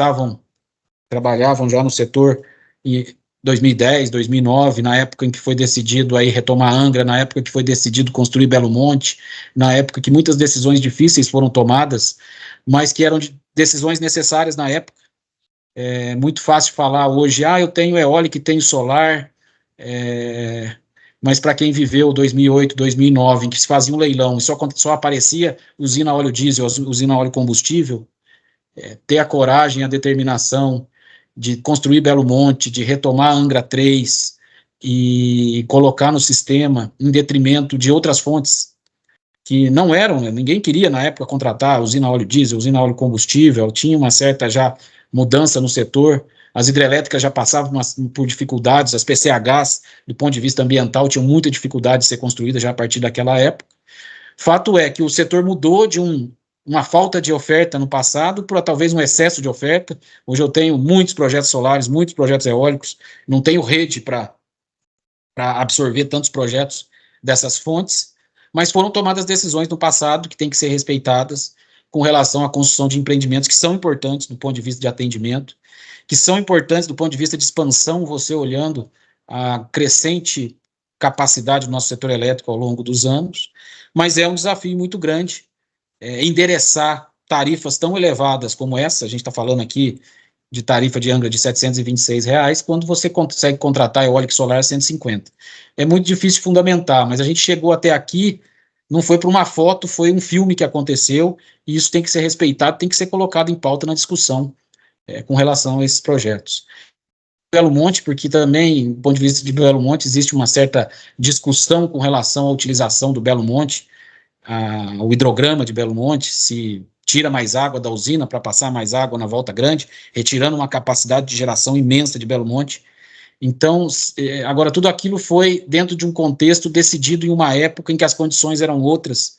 trabalhavam já no setor em 2010, 2009, na época em que foi decidido aí retomar Angra, na época que foi decidido construir Belo Monte, na época que muitas decisões difíceis foram tomadas, mas que eram decisões necessárias na época. É muito fácil falar hoje, eu tenho eólica e tenho solar, mas para quem viveu 2008, 2009, em que se fazia um leilão e só aparecia usina óleo diesel, usina óleo combustível, ter a coragem, a determinação de construir Belo Monte, de retomar Angra 3 e colocar no sistema em detrimento de outras fontes que não eram, ninguém queria na época contratar usina óleo diesel, usina óleo combustível, tinha uma certa já mudança no setor. As hidrelétricas já passavam por dificuldades, as PCHs, do ponto de vista ambiental, tinham muita dificuldade de ser construídas já a partir daquela época. Fato é que o setor mudou de uma falta de oferta no passado para talvez um excesso de oferta. Hoje eu tenho muitos projetos solares, muitos projetos eólicos, não tenho rede para absorver tantos projetos dessas fontes, mas foram tomadas decisões no passado que têm que ser respeitadas com relação à construção de empreendimentos que são importantes do ponto de vista de atendimento, que são importantes do ponto de vista de expansão, você olhando a crescente capacidade do nosso setor elétrico ao longo dos anos, mas é um desafio muito grande endereçar tarifas tão elevadas como essa. A gente está falando aqui de tarifa de Angra de R$ 726, quando você consegue contratar eólica e solar a 150. É muito difícil fundamentar, mas a gente chegou até aqui, não foi por uma foto, foi um filme que aconteceu, e isso tem que ser respeitado, tem que ser colocado em pauta na discussão com relação a esses projetos. Belo Monte, porque também, do ponto de vista de Belo Monte, existe uma certa discussão com relação à utilização do Belo Monte, o hidrograma de Belo Monte, se tira mais água da usina para passar mais água na Volta Grande, retirando uma capacidade de geração imensa de Belo Monte. Então, agora, tudo aquilo foi dentro de um contexto decidido em uma época em que as condições eram outras,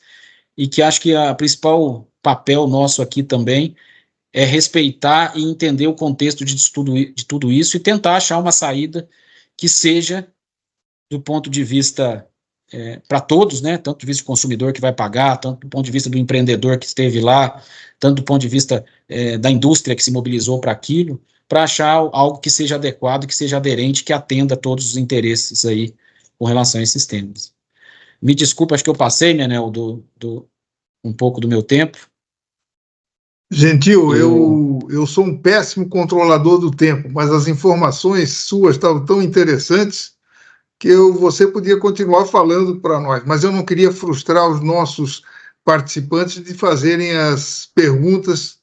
e que acho que o principal papel nosso aqui também é respeitar e entender o contexto de tudo isso e tentar achar uma saída que seja, do ponto de vista para todos, né, tanto do vista do consumidor que vai pagar, tanto do ponto de vista do empreendedor que esteve lá, tanto do ponto de vista da indústria que se mobilizou para aquilo, para achar algo que seja adequado, que seja aderente, que atenda a todos os interesses aí com relação a esses temas. Me desculpa, acho que eu passei, né, Nel, um pouco do meu tempo. Gentil, eu sou um péssimo controlador do tempo, mas as informações suas estavam tão interessantes que você podia continuar falando para nós, mas eu não queria frustrar os nossos participantes de fazerem as perguntas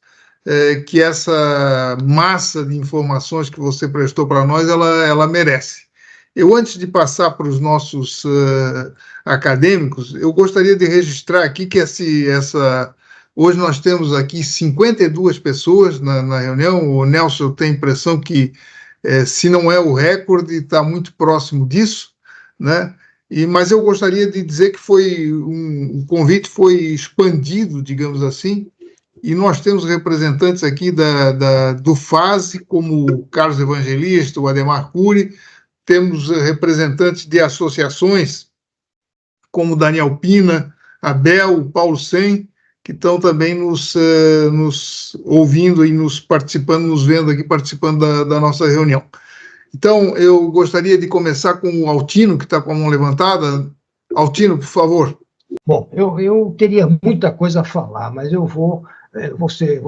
que essa massa de informações que você prestou para nós, ela merece. Eu, antes de passar para os nossos acadêmicos, eu gostaria de registrar aqui que hoje nós temos aqui 52 pessoas na reunião. O Nelson tem a impressão que, se não é o recorde, está muito próximo disso, né? Mas eu gostaria de dizer que o convite foi expandido, digamos assim, e nós temos representantes aqui do FASE, como o Carlos Evangelista, o Ademar Cury, temos representantes de associações, como o Daniel Pina, Abel, o Paulo Sem, que estão também nos ouvindo e nos vendo aqui, participando da nossa reunião. Então, eu gostaria de começar com o Altino, que está com a mão levantada. Altino, por favor. Bom, eu teria muita coisa a falar, mas eu vou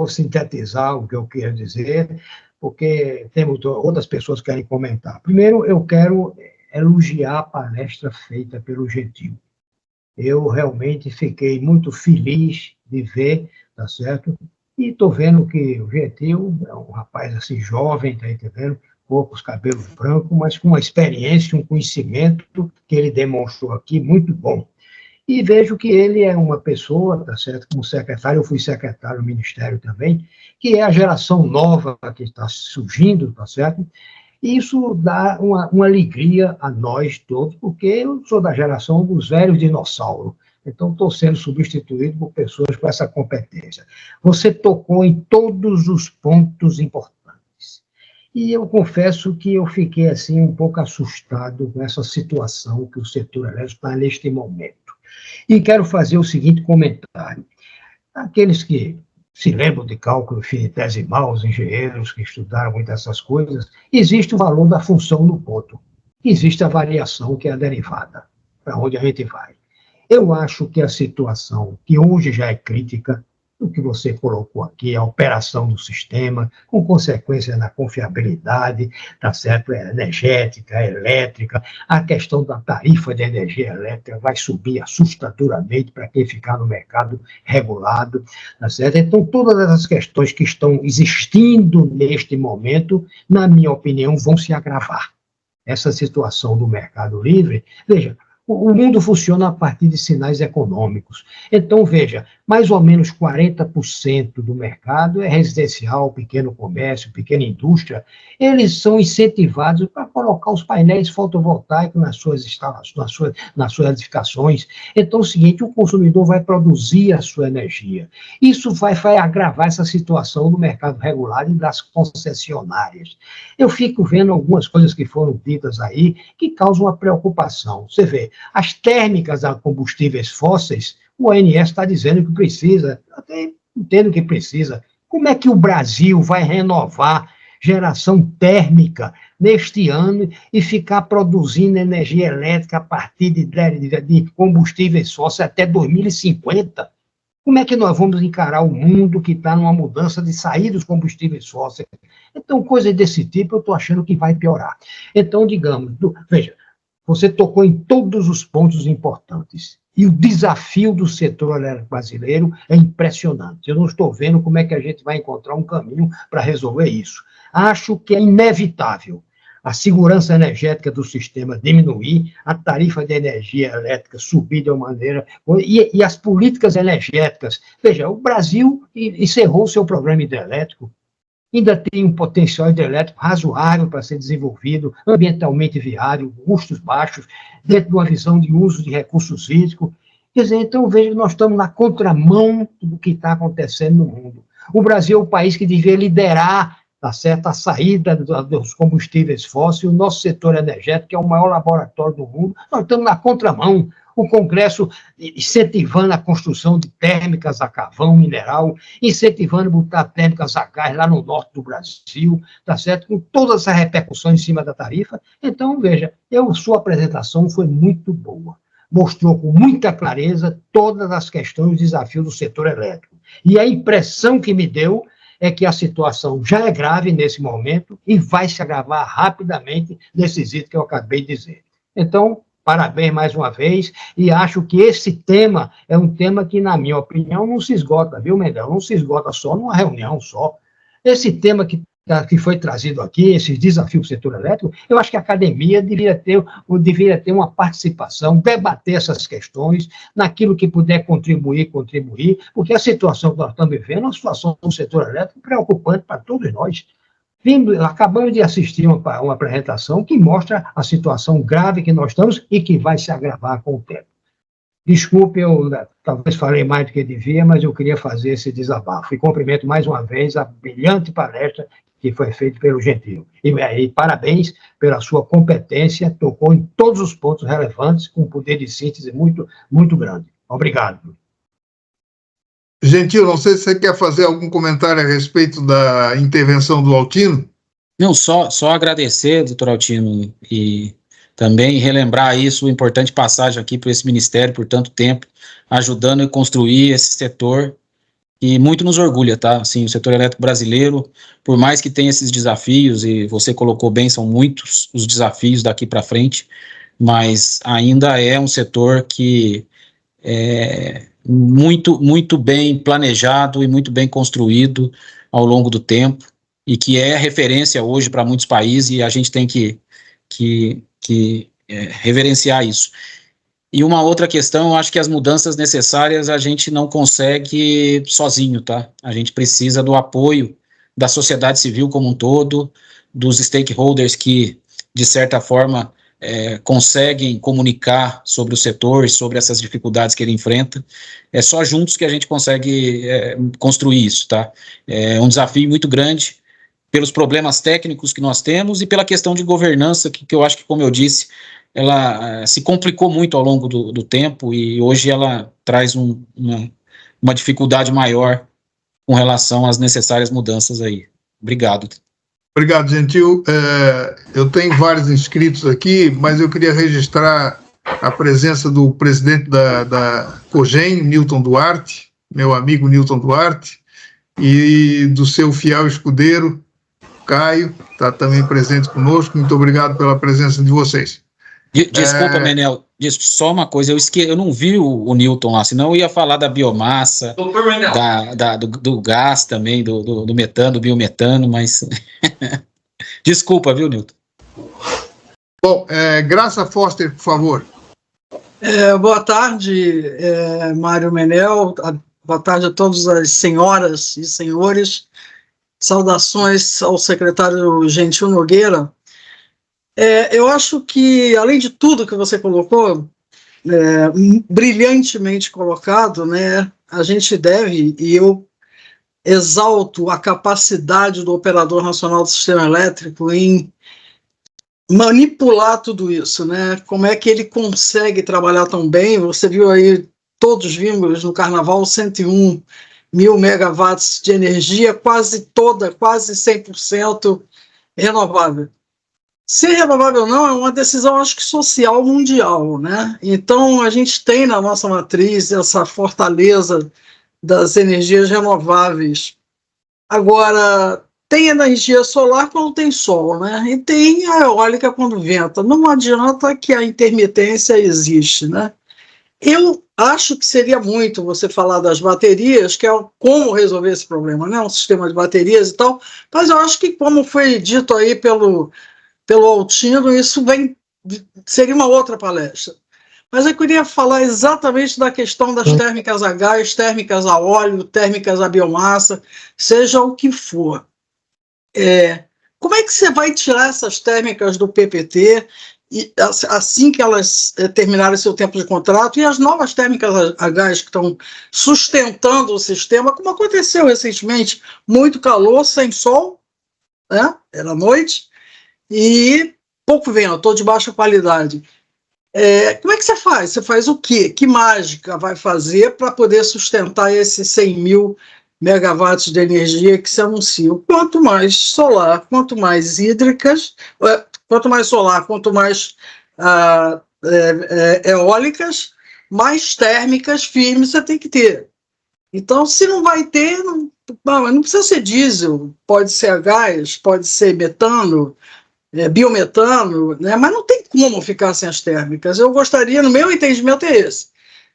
sintetizar o que eu quero dizer, porque temos outras pessoas que querem comentar. Primeiro, eu quero elogiar a palestra feita pelo Gentil. Eu realmente fiquei muito feliz de ver, tá certo? E estou vendo que o Gentil é um rapaz assim jovem, tá entendendo? Poucos cabelos brancos, mas com uma experiência, um conhecimento que ele demonstrou aqui muito bom. E vejo que ele é uma pessoa, tá certo? Como secretário, eu fui secretário do Ministério também, que é a geração nova que está surgindo, tá certo? E isso dá uma alegria a nós todos, porque eu sou da geração dos velhos dinossauros. Então, estou sendo substituído por pessoas com essa competência. Você tocou em todos os pontos importantes. E eu confesso que eu fiquei assim um pouco assustado com essa situação que o setor elétrico está neste momento. E quero fazer o seguinte comentário. Aqueles que se lembram de cálculo infinitesimal, os engenheiros que estudaram muito essas coisas, existe o valor da função no ponto. Existe a variação, que é a derivada, para onde a gente vai. Eu acho que a situação, que hoje já é crítica, o que você colocou aqui, a operação do sistema, com consequência na confiabilidade, tá certo? Energética, elétrica, a questão da tarifa de energia elétrica vai subir assustadoramente para quem ficar no mercado regulado, tá certo? Então, todas essas questões que estão existindo neste momento, na minha opinião, vão se agravar. Essa situação do mercado livre, veja, o mundo funciona a partir de sinais econômicos. Então, veja, mais ou menos 40% do mercado é residencial, pequeno comércio, pequena indústria. Eles são incentivados para colocar os painéis fotovoltaicos nas suas instalações, nas suas edificações. Então, é o seguinte, o consumidor vai produzir a sua energia. Isso vai agravar essa situação do mercado regulado e das concessionárias. Eu fico vendo algumas coisas que foram ditas aí que causam uma preocupação. Você vê, as térmicas a combustíveis fósseis, o ONS está dizendo que precisa, até entendo que precisa. Como é que o Brasil vai renovar geração térmica neste ano e ficar produzindo energia elétrica a partir de combustíveis fósseis até 2050? Como é que nós vamos encarar o mundo que está numa mudança de sair dos combustíveis fósseis? Então, coisa desse tipo, eu estou achando que vai piorar. Então, digamos, veja, você tocou em todos os pontos importantes. E o desafio do setor elétrico brasileiro é impressionante. Eu não estou vendo como é que a gente vai encontrar um caminho para resolver isso. Acho que é inevitável a segurança energética do sistema diminuir, a tarifa de energia elétrica subir de uma maneira... E as políticas energéticas... Veja, o Brasil encerrou seu programa hidrelétrico, ainda tem um potencial hidrelétrico razoável para ser desenvolvido, ambientalmente viável, custos baixos, dentro de uma visão de uso de recursos hídricos. Quer dizer, então, veja que nós estamos na contramão do que está acontecendo no mundo. O Brasil é o país que devia liderar, tá certo, a saída dos combustíveis fósseis, o nosso setor energético, que é o maior laboratório do mundo, nós estamos na contramão. o Congresso incentivando a construção de térmicas a carvão, mineral, incentivando botar térmicas a gás lá no norte do Brasil, tá certo? Com todas essas repercussões em cima da tarifa. Então, veja, sua apresentação foi muito boa. Mostrou com muita clareza todas as questões e desafios do setor elétrico. E a impressão que me deu é que a situação já é grave nesse momento e vai se agravar rapidamente nesses itens que eu acabei de dizer. Então, parabéns mais uma vez, e acho que esse tema é um tema que, na minha opinião, não se esgota, viu, Mendel? Não se esgota só numa reunião só. Esse tema que foi trazido aqui, esses desafios do setor elétrico, eu acho que a academia deveria ter uma participação, debater essas questões, naquilo que puder contribuir, porque a situação que nós estamos vivendo é uma situação do setor elétrico preocupante para todos nós. Acabamos de assistir uma apresentação que mostra a situação grave que nós estamos e que vai se agravar com o tempo. Desculpe, eu talvez falei mais do que devia, mas eu queria fazer esse desabafo. E cumprimento mais uma vez a brilhante palestra que foi feita pelo Gentil. E parabéns pela sua competência, tocou em todos os pontos relevantes, com um poder de síntese muito, muito grande. Obrigado. Gentil, não sei se você quer fazer algum comentário a respeito da intervenção do Altino. Não, só agradecer, doutor Altino, e também relembrar isso, importante passagem aqui para esse ministério por tanto tempo, ajudando a construir esse setor, e muito nos orgulha, tá? Assim, o setor elétrico brasileiro, por mais que tenha esses desafios, e você colocou bem, são muitos os desafios daqui para frente, mas ainda é um setor que é muito, muito bem planejado e muito bem construído ao longo do tempo, e que é referência hoje para muitos países, e a gente tem que reverenciar isso. E uma outra questão, eu acho que as mudanças necessárias a gente não consegue sozinho, tá? A gente precisa do apoio da sociedade civil como um todo, dos stakeholders que, de certa forma, conseguem comunicar sobre o setor e sobre essas dificuldades que ele enfrenta. É só juntos que a gente consegue construir isso, tá? É um desafio muito grande pelos problemas técnicos que nós temos e pela questão de governança, que eu acho que, como eu disse, ela se complicou muito ao longo do tempo, e hoje ela traz uma dificuldade maior com relação às necessárias mudanças aí. Obrigado. Obrigado, Gentil. Eu tenho vários inscritos aqui, mas eu queria registrar a presença do presidente da COGEN, Newton Duarte, meu amigo Newton Duarte, e do seu fiel escudeiro, Caio, está também presente conosco. Muito obrigado pela presença de vocês. Desculpa, Menel, só uma coisa, eu não vi o Newton lá, senão eu ia falar da biomassa, do gás também, do metano, do biometano, mas desculpa, viu, Newton? Bom, Graça Foster, por favor. Boa tarde, Mário Menel, boa tarde a todas as senhoras e senhores, saudações ao secretário Gentil Nogueira. Eu acho que, além de tudo que você colocou, brilhantemente colocado, né, a gente deve, e eu exalto a capacidade do Operador Nacional do Sistema Elétrico em manipular tudo isso, né? Como é que ele consegue trabalhar tão bem? Você viu aí, todos vimos no Carnaval, 101 mil megawatts de energia, quase 100% renovável. Ser renovável ou não é uma decisão, acho que, social mundial, né? Então, a gente tem na nossa matriz essa fortaleza das energias renováveis. Agora, tem energia solar quando tem sol, né? E tem a eólica quando venta. Não adianta que a intermitência existe, né? Eu acho que seria muito você falar das baterias, que é como resolver esse problema, né? Um sistema de baterias e tal, mas eu acho que, como foi dito aí pelo Altino, isso seria uma outra palestra. Mas eu queria falar exatamente da questão das térmicas a gás, térmicas a óleo, térmicas a biomassa, seja o que for. Como é que você vai tirar essas térmicas do PPT assim que elas terminarem seu tempo de contrato, e as novas térmicas a gás que estão sustentando o sistema, como aconteceu recentemente, muito calor, sem sol, né? Era noite, e pouco vento, de baixa qualidade. Como é que você faz? Você faz o quê? Que mágica vai fazer para poder sustentar esses 100 mil megawatts de energia que se anunciam? Quanto mais solar, quanto mais hídricas, quanto mais solar, quanto mais eólicas, mais térmicas firmes você tem que ter. Então, se não vai ter, não precisa ser diesel, pode ser a gás, pode ser metano, biometano, né? Mas não tem como ficar sem as térmicas. Eu gostaria, no meu entendimento é esse,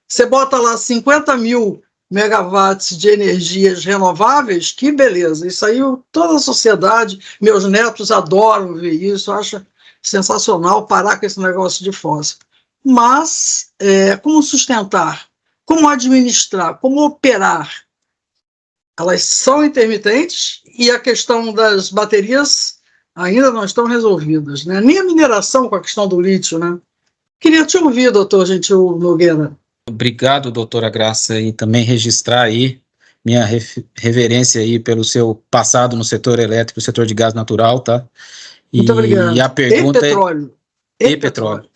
você bota lá 50 mil megawatts de energias renováveis, que beleza, isso aí toda a sociedade, meus netos adoram ver isso, acham sensacional parar com esse negócio de fóssil. Mas como sustentar, como administrar, como operar? Elas são intermitentes e a questão das baterias ainda não estão resolvidas, né? Nem a mineração com a questão do lítio, né? Queria te ouvir, doutor Gentil Nogueira. Obrigado, doutora Graça, e também registrar aí minha reverência aí pelo seu passado no setor elétrico, setor de gás natural, tá? Muito obrigado. E a pergunta e petróleo. E petróleo.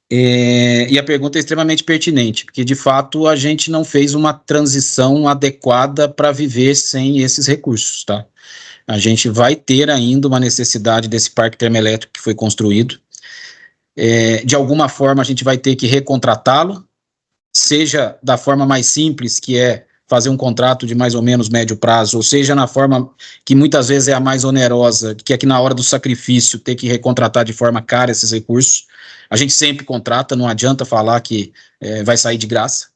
E a pergunta é extremamente pertinente, porque de fato a gente não fez uma transição adequada para viver sem esses recursos, tá? A gente vai ter ainda uma necessidade desse parque termoelétrico que foi construído. De alguma forma a gente vai ter que recontratá-lo, seja da forma mais simples, que é fazer um contrato de mais ou menos médio prazo, ou seja na forma que muitas vezes é a mais onerosa, que é que na hora do sacrifício ter que recontratar de forma cara esses recursos. A gente sempre contrata, não adianta falar que vai sair de graça,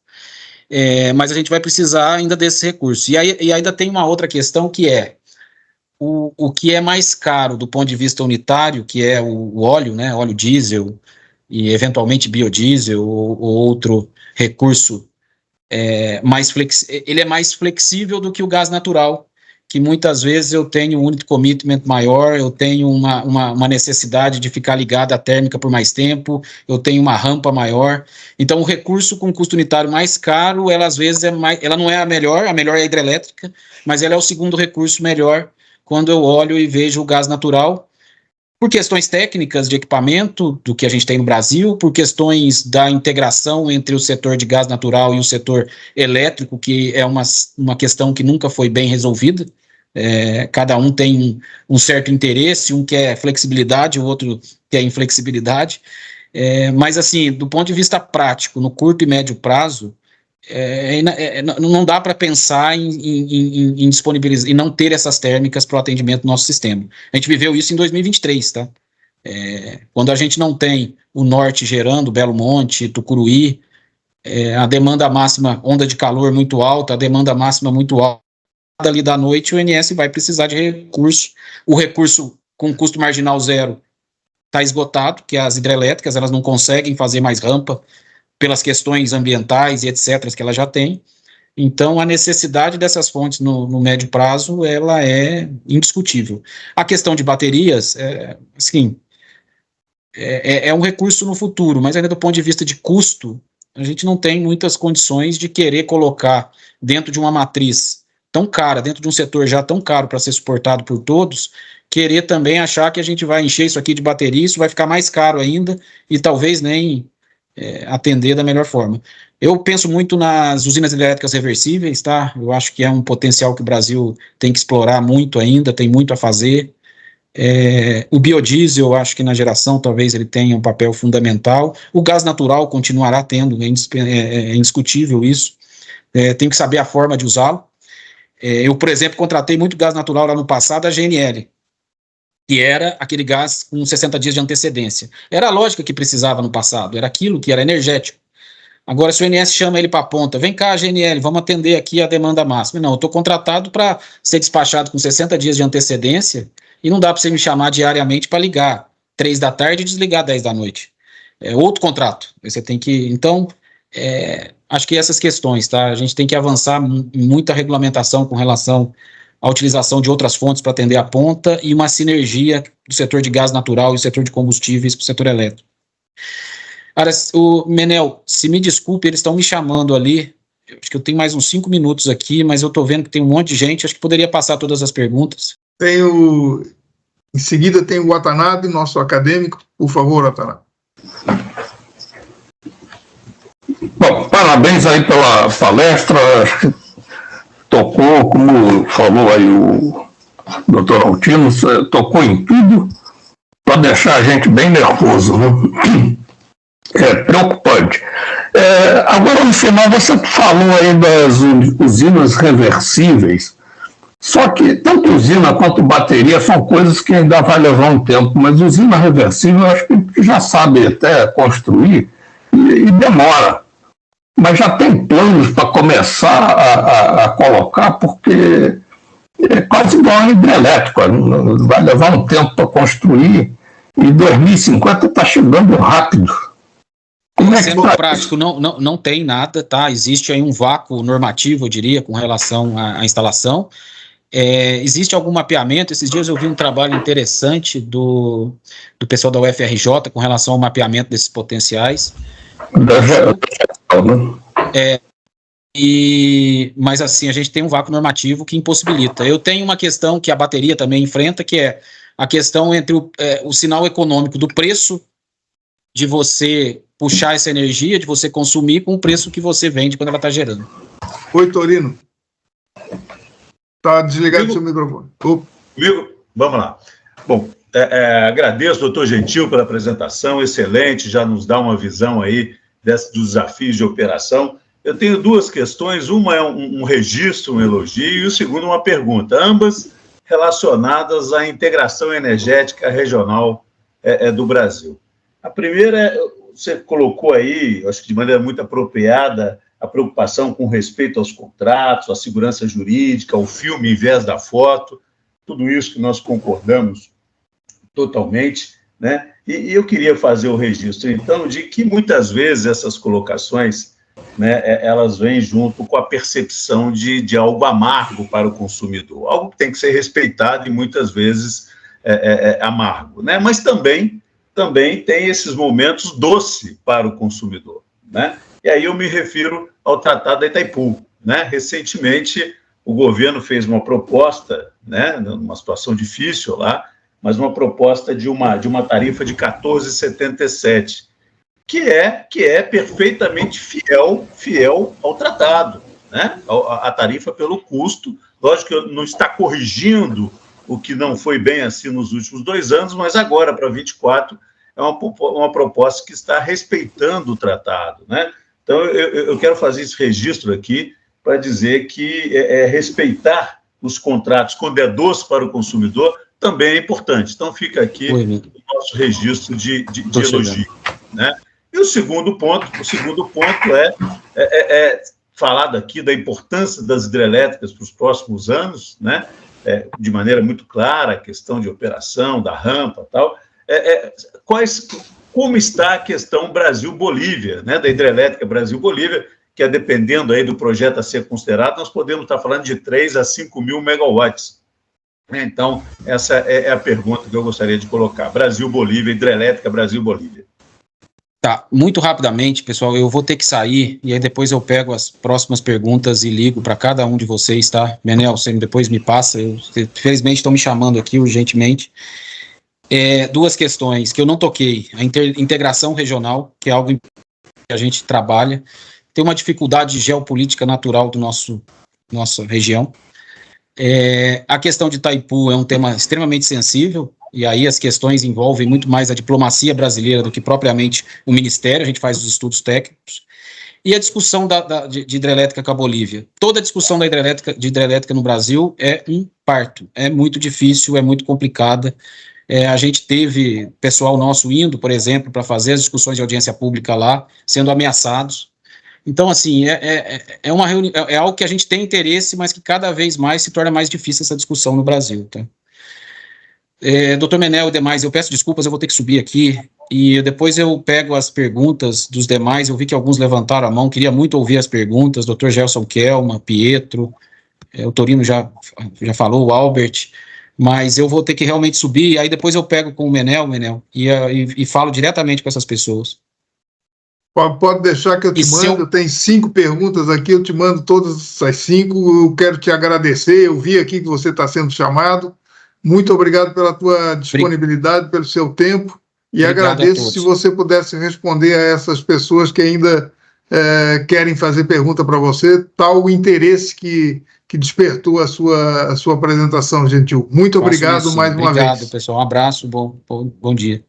mas a gente vai precisar ainda desses recursos. E ainda tem uma outra questão que é o que é mais caro do ponto de vista unitário, que é o óleo, né, óleo diesel e eventualmente biodiesel ou outro recurso, ele é mais flexível do que o gás natural, que muitas vezes eu tenho um unit commitment maior, eu tenho uma necessidade de ficar ligado à térmica por mais tempo, eu tenho uma rampa maior. Então o recurso com custo unitário mais caro, ela às vezes ela não é a melhor é a hidrelétrica, mas ela é o segundo recurso melhor quando eu olho e vejo o gás natural, por questões técnicas de equipamento do que a gente tem no Brasil, por questões da integração entre o setor de gás natural e o setor elétrico, que é uma questão que nunca foi bem resolvida. Cada um tem um certo interesse, um quer flexibilidade, o outro quer inflexibilidade. Mas, assim, do ponto de vista prático, no curto e médio prazo, não dá para pensar em disponibilizar e não ter essas térmicas para o atendimento do nosso sistema. A gente viveu isso em 2023, tá? Quando a gente não tem o norte gerando, Belo Monte, Tucuruí, a demanda máxima, onda de calor muito alta, a demanda máxima muito alta, ali da noite o INS vai precisar de recurso. O recurso com custo marginal zero está esgotado, que as hidrelétricas elas não conseguem fazer mais rampa, pelas questões ambientais e etc. que ela já tem. Então, a necessidade dessas fontes no médio prazo, ela é indiscutível. A questão de baterias, assim, é um recurso no futuro, mas ainda do ponto de vista de custo, a gente não tem muitas condições de querer colocar dentro de uma matriz tão cara, dentro de um setor já tão caro para ser suportado por todos, querer também achar que a gente vai encher isso aqui de bateria, isso vai ficar mais caro ainda, e talvez nem atender da melhor forma. Eu penso muito nas usinas elétricas reversíveis, tá? Eu acho que é um potencial que o Brasil tem que explorar muito ainda, tem muito a fazer. O biodiesel, eu acho que na geração talvez ele tenha um papel fundamental. O gás natural continuará tendo, é indiscutível isso. Tem que saber a forma de usá-lo. Eu, por exemplo, contratei muito gás natural lá no passado, a GNL, que era aquele gás com 60 dias de antecedência. Era a lógica que precisava no passado, era aquilo que era energético. Agora, se o INS chama ele para a ponta, vem cá, GNL, vamos atender aqui a demanda máxima. Não, eu estou contratado para ser despachado com 60 dias de antecedência e não dá para você me chamar diariamente para ligar 3 da tarde e desligar 10 da noite. É outro contrato. Você tem que... Então, acho que essas questões, tá? A gente tem que avançar em muita regulamentação com relação a utilização de outras fontes para atender a ponta e uma sinergia do setor de gás natural e o setor de combustíveis para o setor elétrico. Cara, o Menel, se me desculpe, eles estão me chamando ali, acho que eu tenho mais uns 5 minutos aqui, mas eu estou vendo que tem um monte de gente, acho que poderia passar todas as perguntas. Tenho Em seguida tem o Watanabe, nosso acadêmico. Por favor, Watanabe. Bom, parabéns aí pela palestra. Acho que tocou, como falou aí o Dr. Altino, tocou em tudo para deixar a gente bem nervoso, né? É preocupante. Agora, no final, você falou aí das usinas reversíveis, só que tanto usina quanto bateria são coisas que ainda vai levar um tempo, mas usina reversível eu acho que já sabe até construir e demora. Mas já tem planos para começar a colocar, porque é quase igual a hidrelétrica, vai levar um tempo para construir, e 2050 está chegando rápido. Sendo prático, não tem nada, tá? Existe aí um vácuo normativo, eu diria, com relação à instalação. Existe algum mapeamento? Esses dias eu vi um trabalho interessante do pessoal da UFRJ com relação ao mapeamento desses potenciais. Mas assim, a gente tem um vácuo normativo que impossibilita. Eu tenho uma questão que a bateria também enfrenta, que é a questão entre o sinal econômico do preço de você puxar essa energia, de você consumir, com o preço que você vende quando ela está gerando. Oi, Torino. Está desligado o seu microfone. Comigo? Vamos lá. Bom, agradeço, doutor Gentil, pela apresentação, excelente, já nos dá uma visão aí dos desafios de operação. Eu tenho duas questões, uma é um registro, um elogio, e o segundo uma pergunta, ambas relacionadas à integração energética regional do Brasil. A primeira, você colocou aí, acho que de maneira muito apropriada, a preocupação com respeito aos contratos, à segurança jurídica, ao filme em vez da foto, tudo isso que nós concordamos totalmente, né? E eu queria fazer o registro, então, de que muitas vezes essas colocações, né, elas vêm junto com a percepção de algo amargo para o consumidor, algo que tem que ser respeitado e muitas vezes amargo, né? Mas também tem esses momentos doce para o consumidor, né? E aí eu me refiro ao Tratado da Itaipu, né? Recentemente, o governo fez uma proposta, né, numa situação difícil lá, mas uma proposta de uma tarifa de 14,77, que é perfeitamente fiel ao tratado, né? A tarifa pelo custo. Lógico que não está corrigindo o que não foi bem assim nos últimos 2 anos, mas agora, para 24, é uma proposta que está respeitando o tratado, né? Então, eu quero fazer esse registro aqui para dizer que respeitar os contratos quando é doce para o consumidor também é importante. Então, fica aqui o nosso registro de elogio, né? E o segundo ponto é falado aqui da importância das hidrelétricas para os próximos anos, né? De maneira muito clara, a questão de operação, da rampa e tal. Como está a questão Brasil-Bolívia, né? Da hidrelétrica Brasil-Bolívia, que dependendo aí do projeto a ser considerado, nós podemos estar falando de 3 a 5 mil megawatts. Então, essa é a pergunta que eu gostaria de colocar. Brasil-Bolívia, hidrelétrica Brasil-Bolívia. Tá, muito rapidamente, pessoal, eu vou ter que sair, e aí depois eu pego as próximas perguntas e ligo para cada um de vocês, tá? Menel, você depois me passa, infelizmente estão me chamando aqui urgentemente. 2 questões que eu não toquei, a integração regional, que é algo que a gente trabalha, tem uma dificuldade geopolítica natural do nossa região. A questão de Itaipu é um tema extremamente sensível, e aí as questões envolvem muito mais a diplomacia brasileira do que propriamente o Ministério, a gente faz os estudos técnicos. E a discussão de hidrelétrica com a Bolívia. Toda a discussão de hidrelétrica no Brasil é um parto, é muito difícil, é muito complicada. A gente teve pessoal nosso indo, por exemplo, para fazer as discussões de audiência pública lá, sendo ameaçados. Então, assim, uma reunião, é algo que a gente tem interesse, mas que cada vez mais se torna mais difícil essa discussão no Brasil, tá? Doutor Menel e demais, eu peço desculpas, eu vou ter que subir aqui, e depois eu pego as perguntas dos demais. Eu vi que alguns levantaram a mão, queria muito ouvir as perguntas, doutor Gelson Kelma, Pietro, o Torino já falou, o Albert, mas eu vou ter que realmente subir, e aí depois eu pego com o Menel, e falo diretamente com essas pessoas. Pode deixar que eu te mando, eu tenho 5 perguntas aqui, eu te mando todas as 5, eu quero te agradecer, eu vi aqui que você está sendo chamado, Muito obrigado pela tua disponibilidade, pelo seu tempo, e Obrigado agradeço se você pudesse responder a essas pessoas que ainda querem fazer pergunta para você, tal o interesse que despertou a sua apresentação, Gentil. Muito obrigado mais uma vez. Obrigado, pessoal. Um abraço, bom dia.